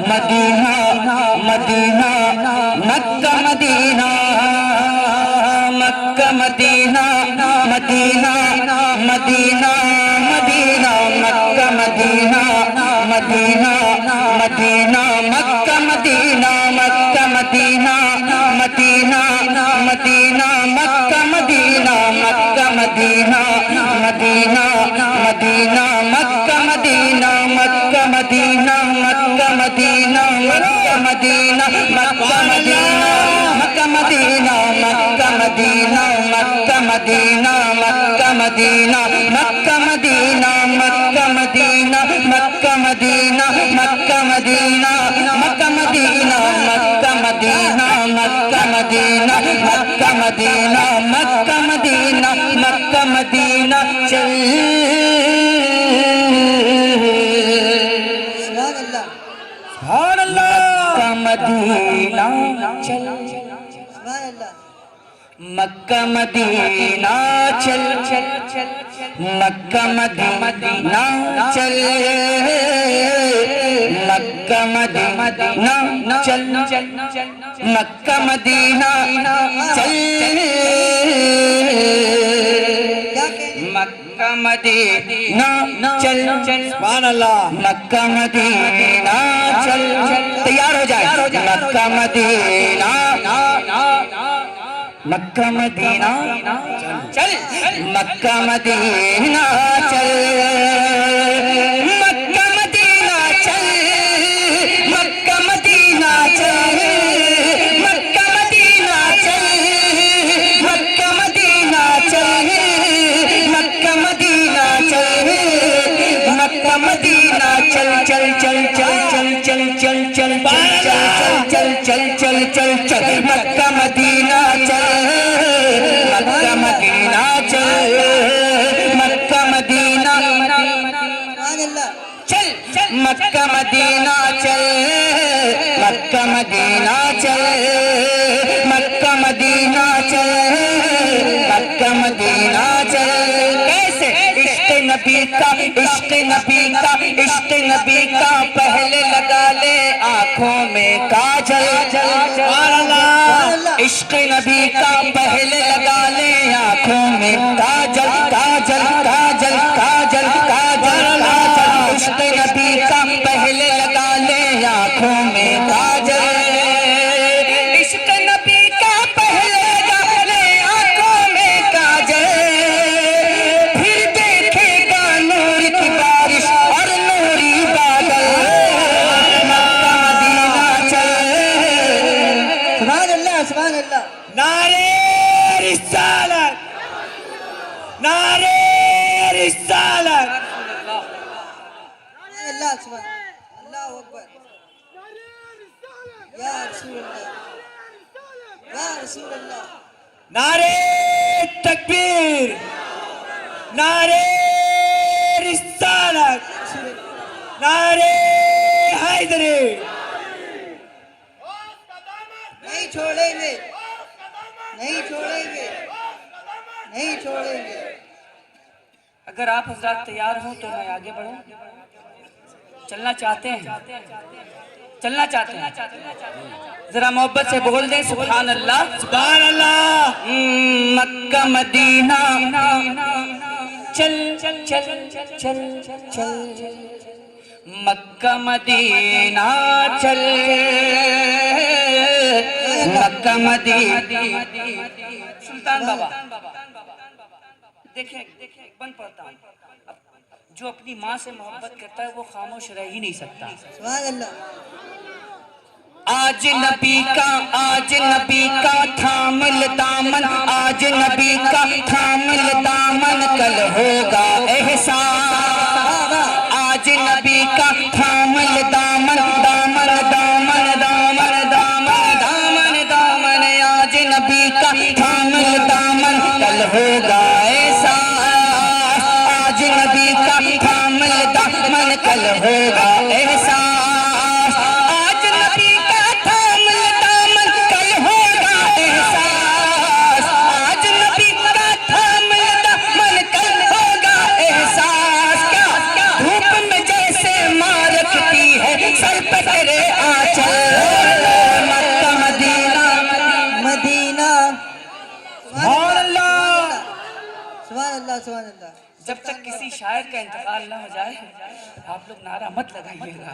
C: Medina Medina Mecca Medina Mecca Medina Medina Medina Medina Mecca Medina Medina Medina Mecca Medina Mecca Medina Medina Medina Mecca Medina Mecca Medina Medina Medina Mecca Medina Mecca Medina Mecca Medina Mecca Medina Mecca Medina Mecca Medina Mecca Medina Mecca Medina Mecca Medina Mecca Medina Mecca Medina Mecca Medina Mecca Medina Mecca Medina Mecca Medina Mecca Medina Mecca Medina Mecca Medina Mecca Medina चल
D: सुभान अल्लाह
E: सुभान अल्लाह।
C: मदीना चल
D: सुभान अल्लाह
C: मक्का मदीना चल चल चल मक्का मदीना चल मक्का मदीना चल मक्का मदीना चल
D: क्या कहने
C: मक्का मदीना चल
E: सुभान अल्लाह।
C: मक्का मदीना चल तैयार हो जाए मक्का मदीना मक्का मदीना चल मक्का मदीना चल मक्का मदीना चल मक्का मदीना चल मक्का मदीना चल मक्का मदीना चल मक्का मदीना चल मक्का मदीना चल चल चल चल चल चल चल चल चल चल चल चल चल मक्का मदीना चल मक्का मदीना चल मक्का मदीना
D: सुभान अल्लाह
C: चल मक्का मदीना चल मक्का मदीना चल मक्का मदीना चल मक्का मदीना चल कैसे इश्क नबी का इश्क नबी का इश्क नबी का पहले लगा ले आंखों में काजल इश्क नबी का पहले लगा ले आंखों में काजल काजल काजल काजल काजल काजल इश्क नबी का पहले लगा ले आंखों में काजल इश्क नबी का पहले लगा ले आंखों में काजल फिर देखेगा नूर की बारिश और नूरी बादल मक्का मदीना चल
D: सुभान अल्लाह सुभान अल्लाह
E: नारे रिसालत नारे रिसालत।
D: अल्लाह सुभान अल्लाह अकबर या रसूल अल्लाह या रसूल अल्लाह
E: नारे तकबीर नारे रिसालत नारे हैदरी।
D: नहीं छोड़ेंगे नहीं छोड़ेंगे नहीं छोड़ेंगे।
B: अगर आप हजरात तैयार हो तो मैं आगे बढ़ूं। चलना चाहते हैं चलना चाहते हैं जरा मोहब्बत से बोल दें सुभान अल्लाह
E: सुभान अल्लाह।
C: मक्का मदीना
B: चल चल चल चल चल
C: मक्का मदीना चल मक्का मदीना
B: सुल्तान बाबा देखें बंद पड़ता हूं। जो अपनी माँ से मोहब्बत करता है वो खामोश रह ही नहीं सकता।
D: सुभान अल्लाह
C: आज नबी का थामल दामन, आज नबी का थामल दामन, कल होगा एहसास। आज नबी का थामल दामन, दामन दामन दामन दामन दामन दामन, आज नबी का थामल दामन, कल होगा एहसास। आज नबी का थामल दामन, कल होगा एहसास। आज नबी का थामल दामन, कल होगा एहसास। आज नबी का थामल दामन, कल होगा एहसास। क्या धूप में जैसे माँ रखती है सर पे तेरे आंचल, मक्का मदीना
D: मदीना।
E: सुभान अल्लाह।
D: सुभान अल्लाह, सुभान अल्लाह।
B: जब तक किसी शायर का इंतकाल ना हो जाए आप लोग नारा मत लगाइएगा,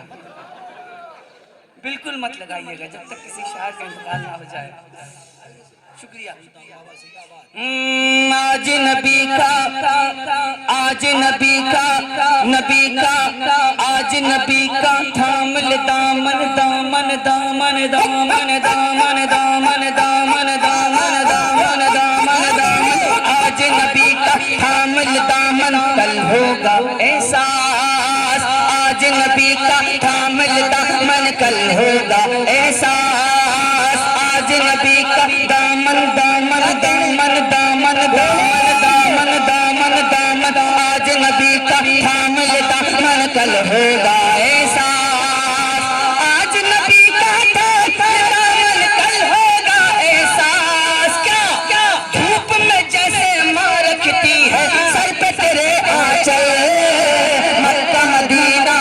B: बिल्कुल मत लगाइएगा जब तक किसी शायर का इंतकाल ना हो जाए। शुक्रिया।
C: आज नबी का, आज नबी का, नबी का, आज नबी का थामल दामन, दामन दामन दामन दामन दामन दामन दामन दामन दामन दामन, आज नबी का थामल दामन, कल होगा एहसास। आज नबी का थामल दामन, कल होगा एहसास। आज नबी का दामन दामन दामन दामन दामन दामन दामन दामन, आज नबी का थामल दामन, कल होगा एहसास। आज नबी का थामल दामन, कल होगा एहसास। क्या धूप में जैसे माँ रखती है सर पे तेरे आंचल, मक्का मदीना।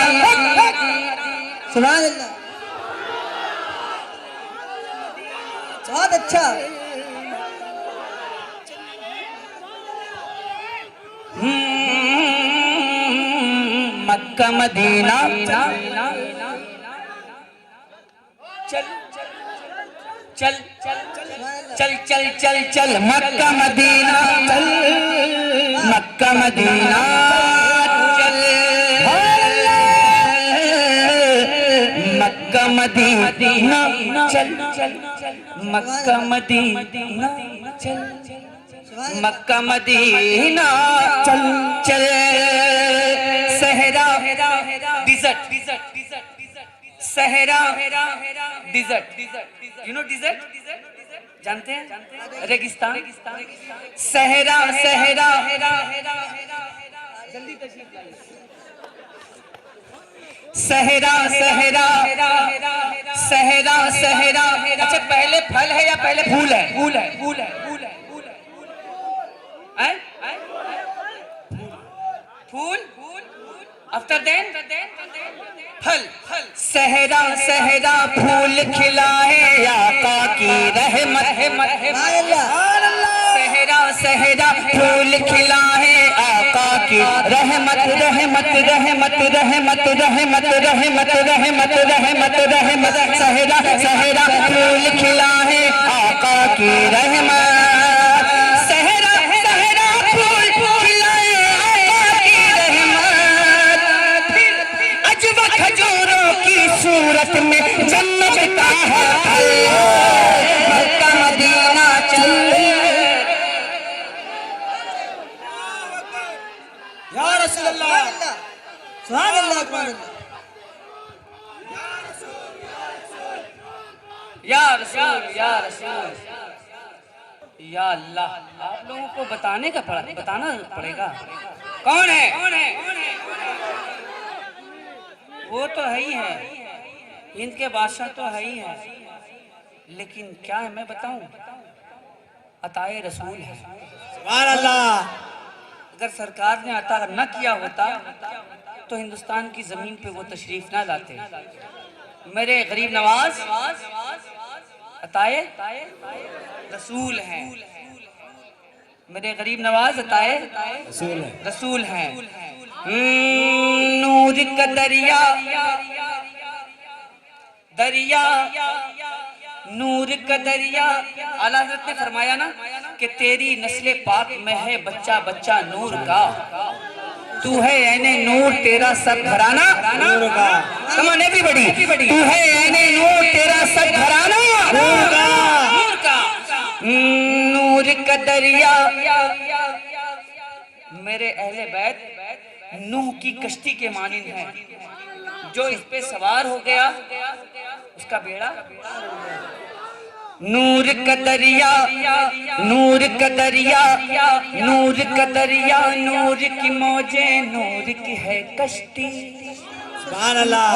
D: सुभान अल्लाह, बहुत अच्छा।
C: मक्का मदीना,
B: चल चल चल
C: चल चल चल चल मक्का मदीना, चल मक्का मदीना, चल मक्का मदीना, चल मक्का मदीना, चल मक्का मदीना, चल चल सहरा डिजर्ट, सहरा डिजर्ट, यू नो डिजर्ट, जानते हैं रेगिस्तान, सहरा सहरा, जल्दी तशरीफ लाइए, सहरा सहरा सहरा सहरा। अच्छा पहले फल है या पहले फूल है? फूल है, फूल है, फूल है, फूल है, फूल, आफ्टर देन फल। सहरा सहरा फूल खिलाए आका की रहमत, सहरा सहरा फूल खिलाए आका की रहमत, रहमत रहमत रहमत रहमत रहमत रहमत रहमत रहमत, सहरा सहरा फूल खिलाए आका की रहमत, सहरा सहरा फूल खिलाए आका की रहमत। अजवा खजूरों की सूरत में जन्नत का है फल, मक्का मदीना चल।
E: या रसूल अल्लाह।
D: सुभान अल्लाह, सुभान अल्लाह।
B: या रसूल, या रसूल, या अल्लाह। आप लोगों को बताना पड़ेगा कौन है? वो तो है ही है, हिंद के बादशाह तो है ही है, लेकिन क्या है मैं बताऊं, अताए रसूल है।
E: सुभान अल्लाह।
B: अगर सरकार ने अता न किया होता तो हिंदुस्तान की जमीन पे वो तशरीफ ना लाते। मेरे गरीब नवाज अताए रसूल हैं, मेरे गरीब नवाज अताए रसूल हैं। नूर का दरिया दरिया नूर का दरिया। आला हज़रत ने फरमाया ना कि तेरी नस्ल पाक में है बच्चा बच्चा नूर का, तू है यानी नूर तेरा सब घराना नूर का। कम ऑन एवरीबॉडी, तू है यानी नूर तेरा सब का दरिया मेरे अहले बैत नूह की कश्ती के मानिंद है। जो इस पे सवार हो गया उसका बेड़ा नूर का दरिया, नूर का दरिया, नूर का दरिया, नूर की मौजें, नूर की है कश्ती।
E: सुभान अल्लाह।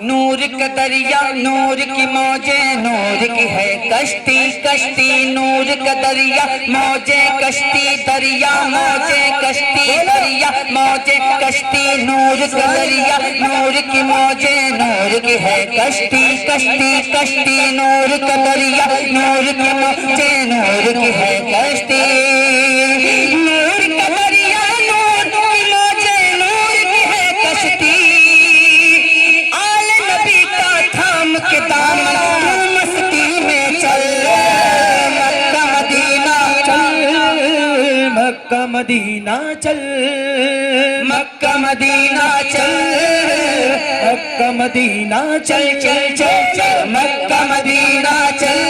B: नूर का दरिया, नूर की मौजें, नूर की है कश्ती, कश्ती नूर का दरिया, मौजें कश्ती, दरिया मौजें कश्ती, दरिया मौजें कश्ती, नूर का दरिया, नूर की मौजें, नूर की है कश्ती, कश्ती कश्ती नूर का दरिया, नूर की मौजें, नूर की है कश्ती। नूर का दरिया, नूर की मौजें, नूर की है कश्ती। के दामन तू मस्ती में चल, मक्का मदीना चल,
E: मक्का मदीना चल,
B: मक्का मदीना चल,
E: मक्का मदीना
B: चल चल चल चल, मक्का मदीना चल,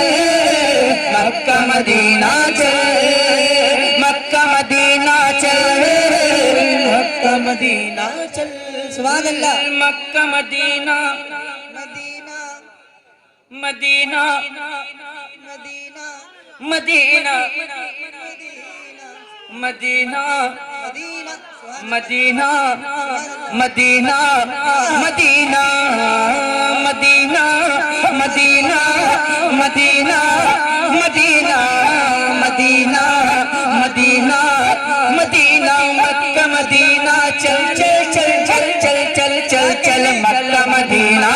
B: मक्का मदीना चल, मक्का मदीना चल,
E: मक्का मदीना चल।
D: सुभान अल्लाह।
B: Mecca Medina,
D: Medina
B: Medina,
D: Medina
B: Medina, Medina,
D: Medina
B: Medina, Medina, Medina, Medina, Medina, Medina, Medina, Medina, Medina, Medina, Mecca Medina चल चल चल चल चल चल चल चल, मक्का मदीना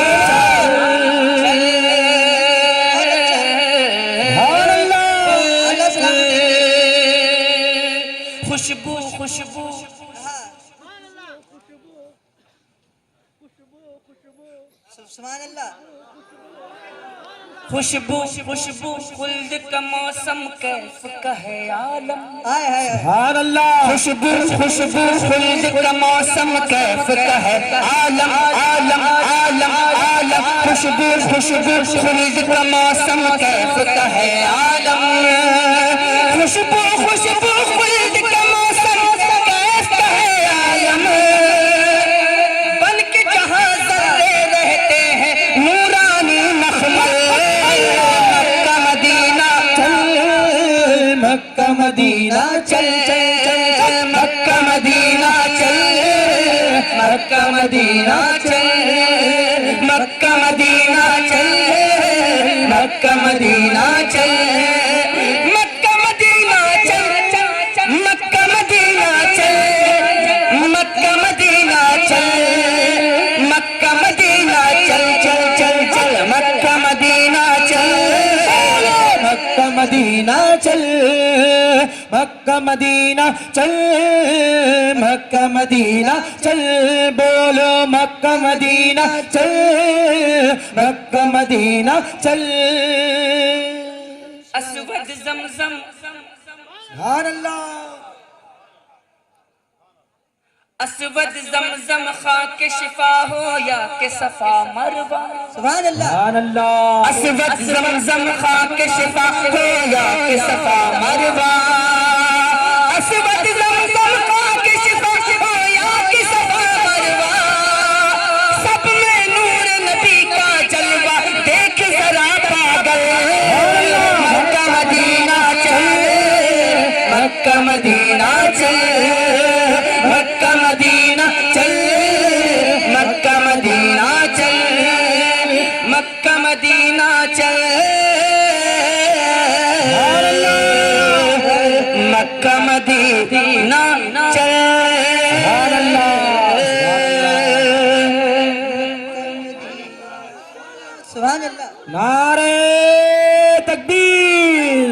B: खुशबू खुशबू
D: सुभान अल्लाह।
B: खुशबू खुशबू खुल्द का मौसम कैफ का है आलम।
D: हाय हाय हाय।
E: सुभान अल्लाह।
B: खुशबू खुशबू खुल्द का मौसम कैफ का है आलम, आलम आलम आलम। खुशबू खुशबू खुल्द का मौसम कैफ का है आलम। खुशबू खुशबू खुल्द का मौसम कैफ का है आलम। बन के जहां जर्रे रहते हैं नूरानी मखमल। मक्का मदीना चल,
E: मक्का मदीना
B: चल चल चल चल, मक्का मदीना चल, मक्का मदीना चल, मक्का मदीना चल, मक्का मदीना चल, मक्का मदीना चल, मक्का मदीना चल, मक्का मदीना चल, मक्का मदीना चल चल चल चल, मक्का मदीना चल,
E: मक्का मदीना चल, मक्का मदीना चल, मक्का मदीना चल। बोलो मक्का मदीना चल, मक्का मदीना चल।
B: अस्वद ज़मज़म
E: सुभान अल्लाह।
B: अस्वद ज़मज़म खाके शिफा हो या के सफा मरवा।
D: सुभान अल्लाह।
E: सुभान अल्लाह।
B: अस्वद ज़मज़म खाके शिफा हो या के सफा मरवा। अस्वद ज़मज़म खाके शिफा हो या के सफा मरवा। सब में नूर नबी का जलवा देख जरा पागल। मक्का मदीना चल, मक्का मदीना चल, मक्का मदीना चल, मक्का मदीना चल, मक्का मदीना चल, मक्का मदीना चल।
D: सुभान अल्लाह।
E: नारे तकबीर,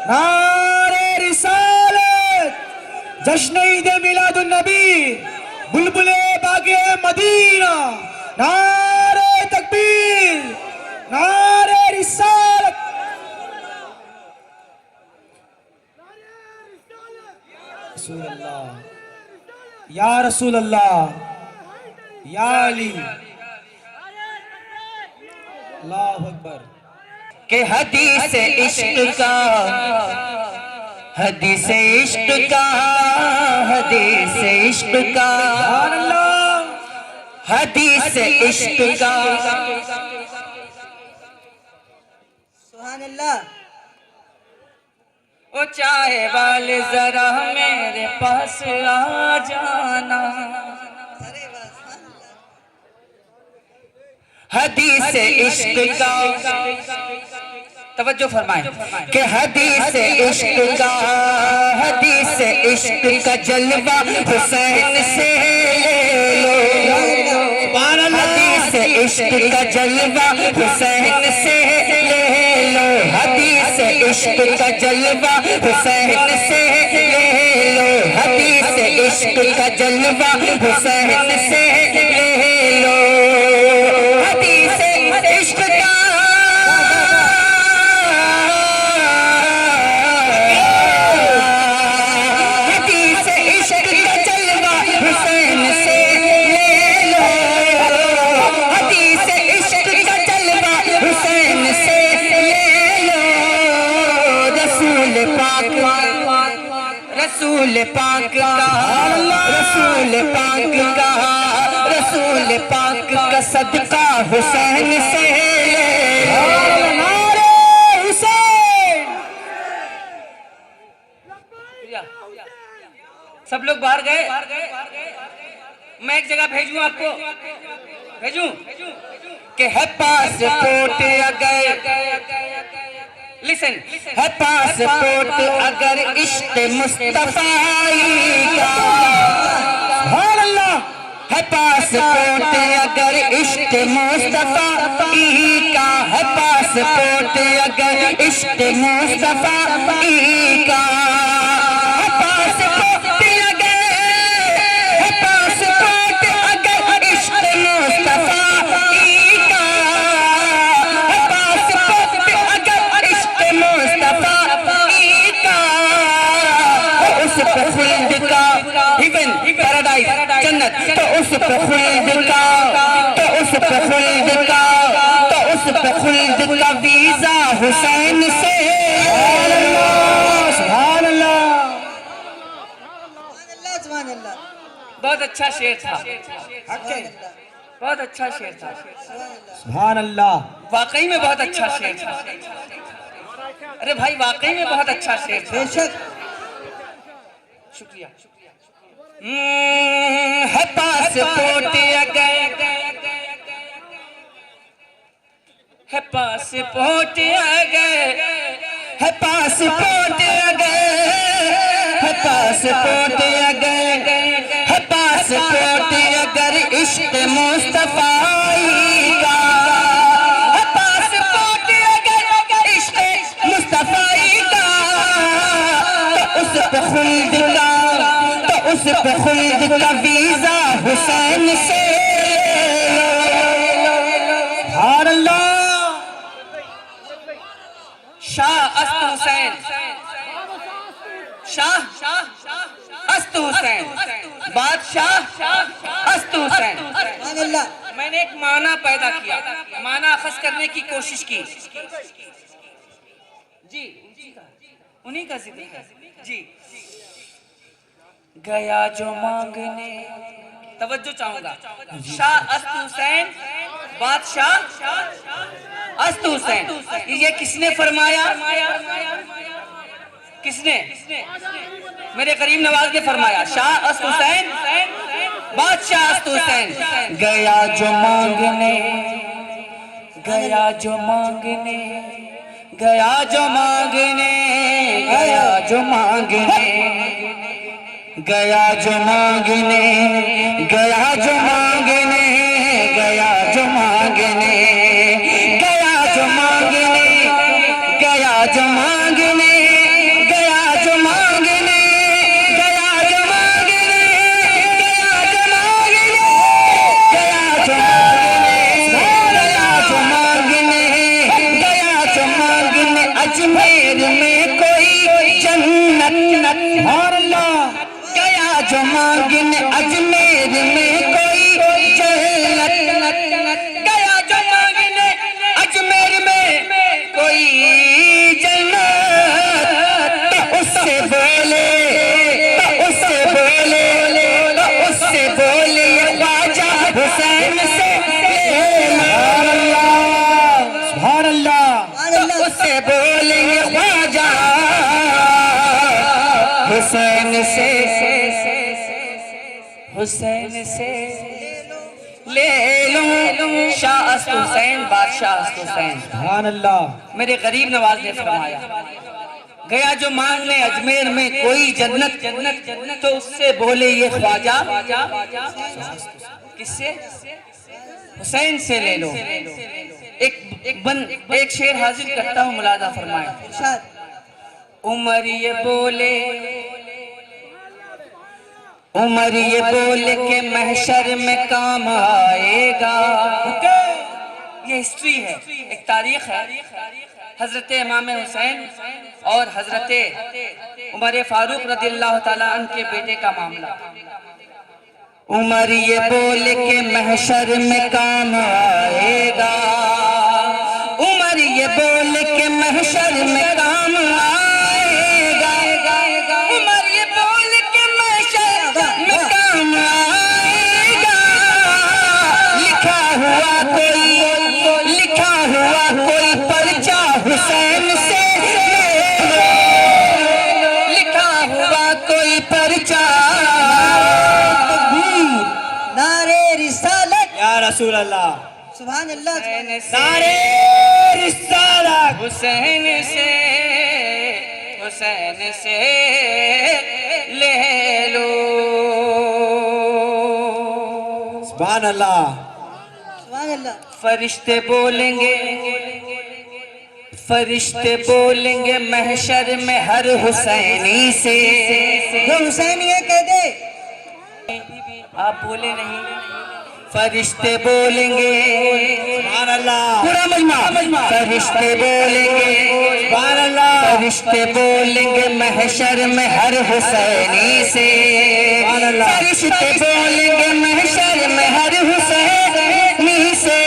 E: नारे रिसालत, जश्न ईद मिलादुन नबी, बुलबुले बागे मदीना। नारे तकबीर, नारे रिसालत। रसूल अल्लाह, या रसूल अल्लाह, या अली। अल्लाहु अकबर।
B: के हदीस इश्क का
C: हदीस इश्क का, हदीस इश्क का, हदीस इश्क का।
D: सुभान अल्लाह।
B: ओ चाहे वाले जरा मेरे पास आ जाना,
D: अरे वाह, सुभान अल्लाह।
C: हदीस इश्क का,
B: तवज्जो फरमाएं
C: कि हदीस इश्क का, हदीस इश्क का जलवा हुसैन से ले लो। हदीस इश्क का जलवा हुसैन से ले लो। हदीस इश्क का जलवा हुसैन से ले लो। हदीस इश्क का जलवा हुसैन से ले लो। हदीस इश्क का, हदीस इश्क का जलवा हुसैन से ले लो। हदीस इश्क का जलवा हुसैन से ले लो। रसूल पाक, रसूल पाक का, रसूल पाक का, रसूल पाक का सदका हुसैन से ले लो।
B: सब लोग बाहर गए, मैं एक जगह भेजूं आपको, भेजूं
C: कि है पासपोर्ट अगर,
B: लिसन,
C: है पासपोर्ट अगर इश्क मुस्तफाई का, है पासपोर्ट अगर इश्क मुस्तफाई का, है पासपोर्ट अगर इश्क मुस्तफाई का, है पासपोर्ट अगर, है पासपोर्ट अगर इश्क मुस्तफाई का, है पासपोर्ट अगर इश्क मुस्तफाई का, उस पे खुल्द का, हेवन, पैराडाइज, जन्नत, तो उस पे खुल्द का, तो उस पे खुल्द का, तो उस पे खुल्द का वीजा हुसैन से। सुभान अल्लाह,
D: सुभान अल्लाह।
B: बहुत अच्छा शेर था, बहुत अच्छा शेर था,
E: सुभान अल्लाह।
B: वाकई में बहुत अच्छा शेर था। अरे भाई वाकई में बहुत अच्छा शेर था।
D: बेशक।
B: शुक्रिया।
C: है पासपोर्ट अगर,
B: है पासपोर्ट अगर,
C: है पासपोर्ट अगर, है पासपोर्ट अगर, है पासपोर्ट अगर इश्क मुस्तफाई का, है पासपोर्ट अगर इश्क मुस्तफाई का, तो उस पे खुल्द का, तो उस पे खुल्द का वीजा हुसैन से ले लो। सुभान अल्लाह।
B: शाह अस्त हुसैन, शाह अस्त हुसैन, बादशाह अस्त हुसैन।
D: सुभान अल्लाह।
B: मैंने एक माना पैदा किया, माना अखज़ करने की कोशिश की। जी उन्हीं का जिक्र है जी। गया जो मांगने, तवज्जो चाहूंगा, शाह अस्त हुसैन, बादशाह अस्त हुसैन, ये किसने फरमाया? किसने? मेरे करीम नवाज ने फरमाया। शाह अस्त हुसैन, बादशाह अस्त हुसैन।
C: गया जो मांगने,
B: गया जो मांगने,
C: गया जो मांगने, गया जो मांगने, गया जो मांगने, गया जो मांगने, गया जो मांगने, गया जो मांगने, गया जो मांगने, गया जो मांगने, गया जो मांगने, गया जो मांगने, गया जो मांगने, गया जो मांगने, अजमेर में कोई जन्नत, और अल्लाह, गया जो मांगने अजमेर में कोई जन्नत, गया जो मांगने अजमेर में कोई जन्नत, उससे वो
B: हुसैन से ले लो शाह अस्त हुसैन बादशाह अस्त हुसैन।
E: सुभान अल्लाह।
B: मेरे गरीब नवाज ने फरमाया गया जो मांगने अजमेर में कोई जन्नत जन्नत जन्नत तो उससे बोले ये ख्वाजा किससे हुसैन से ले लो। एक शेर हाजिर करता हूँ मुलाजा फरमाए।
D: इरशाद।
B: उमर ये बोले के महशर में काम आएगा। ये हिस्ट्री है, एक तारीख है। हजरत इमाम हुसैन और हजरत उमर फारूक रदियल्लाहु ताला अन्हु के बेटे का मामला। उमर ये बोल के महशर में काम आएगा। उमर ये बोल के महशर में काम आएगा। उमर ये बोल के महशर में काम आएगा। लिखा हुआ कोई पर्चा हुसैन से, लिखा हुआ कोई पर्चा।
D: नारे रिसालत।
E: या रसूल अल्लाह।
D: सुभान अल्लाह।
E: नारे रिसालत।
B: हुसैन से ले लो।
E: सुभान अल्लाह।
D: सुभान अल्लाह।
B: फरिश्ते बोलेंगे महशर में हर हुसैनी से।
D: जो हुसैनी है कह दे।
B: आप बोले नहीं। फरिश्ते बोलेंगे
E: सुभान अल्लाह।
B: पूरा मजमा। फरिश्ते बोलेंगे
E: सुभान अल्लाह।
B: फरिश्ते बोलेंगे महशर में हर हुसैनी से। फरिश्ते बोलेंगे महशर में हर हुसैनी से।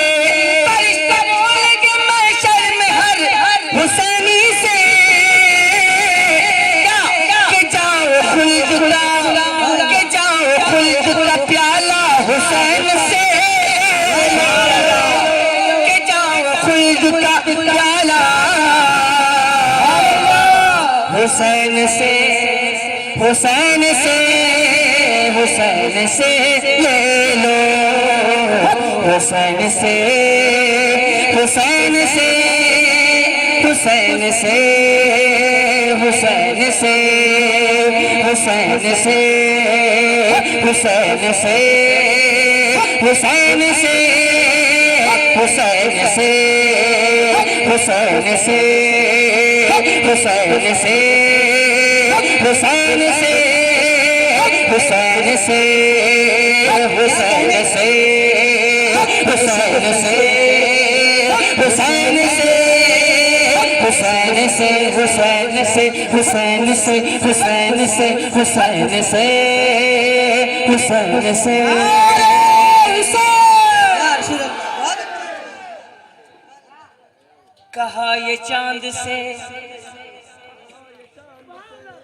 B: फरिश्ते बोलेंगे महशर में हर हुसैनी से। के जाओ खुल्द का प्याला हुसैन से। के जाओ खुल्द का प्याला हुसैन से ले लो। हुसैन से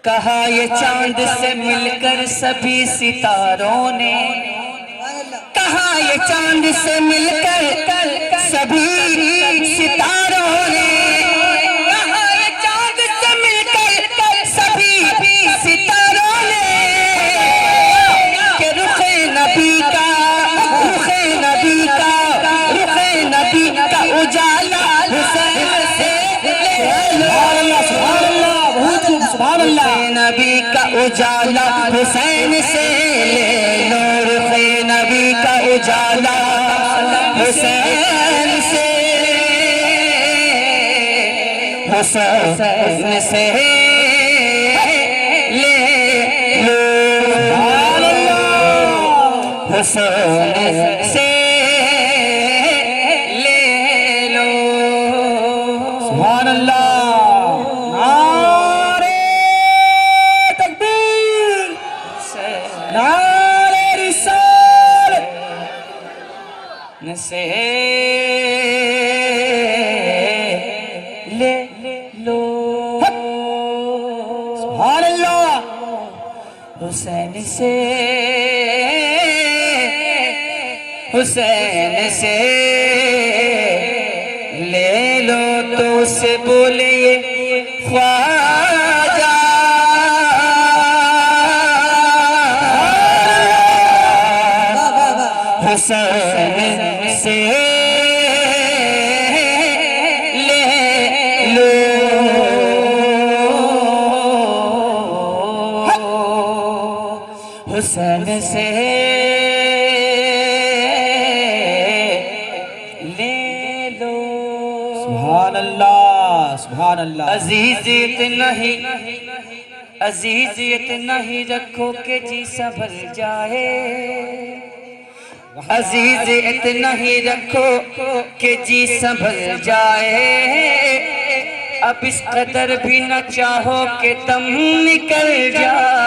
B: कहा ये चांद से मिलकर सभी सितारों ने। कहा ये चांद से मिलकर सभी सितारों ने। कहा ये चांद से मिलकर सभी सितारों ने। के रुखे नबी का उजाला हुसैन से ले लो।
E: सुभान अल्लाह।
B: नबी का उजाला हुसैन से ले लो। रुखे नबी का उजाला हुसैन से ले लो। हुसैन से ले लो।
E: सुभान अल्लाह। नारे तकबीर। नारे रिसालत।
B: से ले लो।
E: सुभान अल्लाह।
B: हुसैन से ले लो तो उसे बोले ये ख्वाजा
C: हुसैन से ले लो। हुसैन से ले लो।
E: सुभान अल्लाह, सुभान अल्लाह।
C: अजीज इतना ही, अजीज इतना ही रखो कि जी संभल जाए। अजीज इतना ही रखो कि जी संभल जाए। अब इस कदर भी न चाहो कि दम निकल जाए।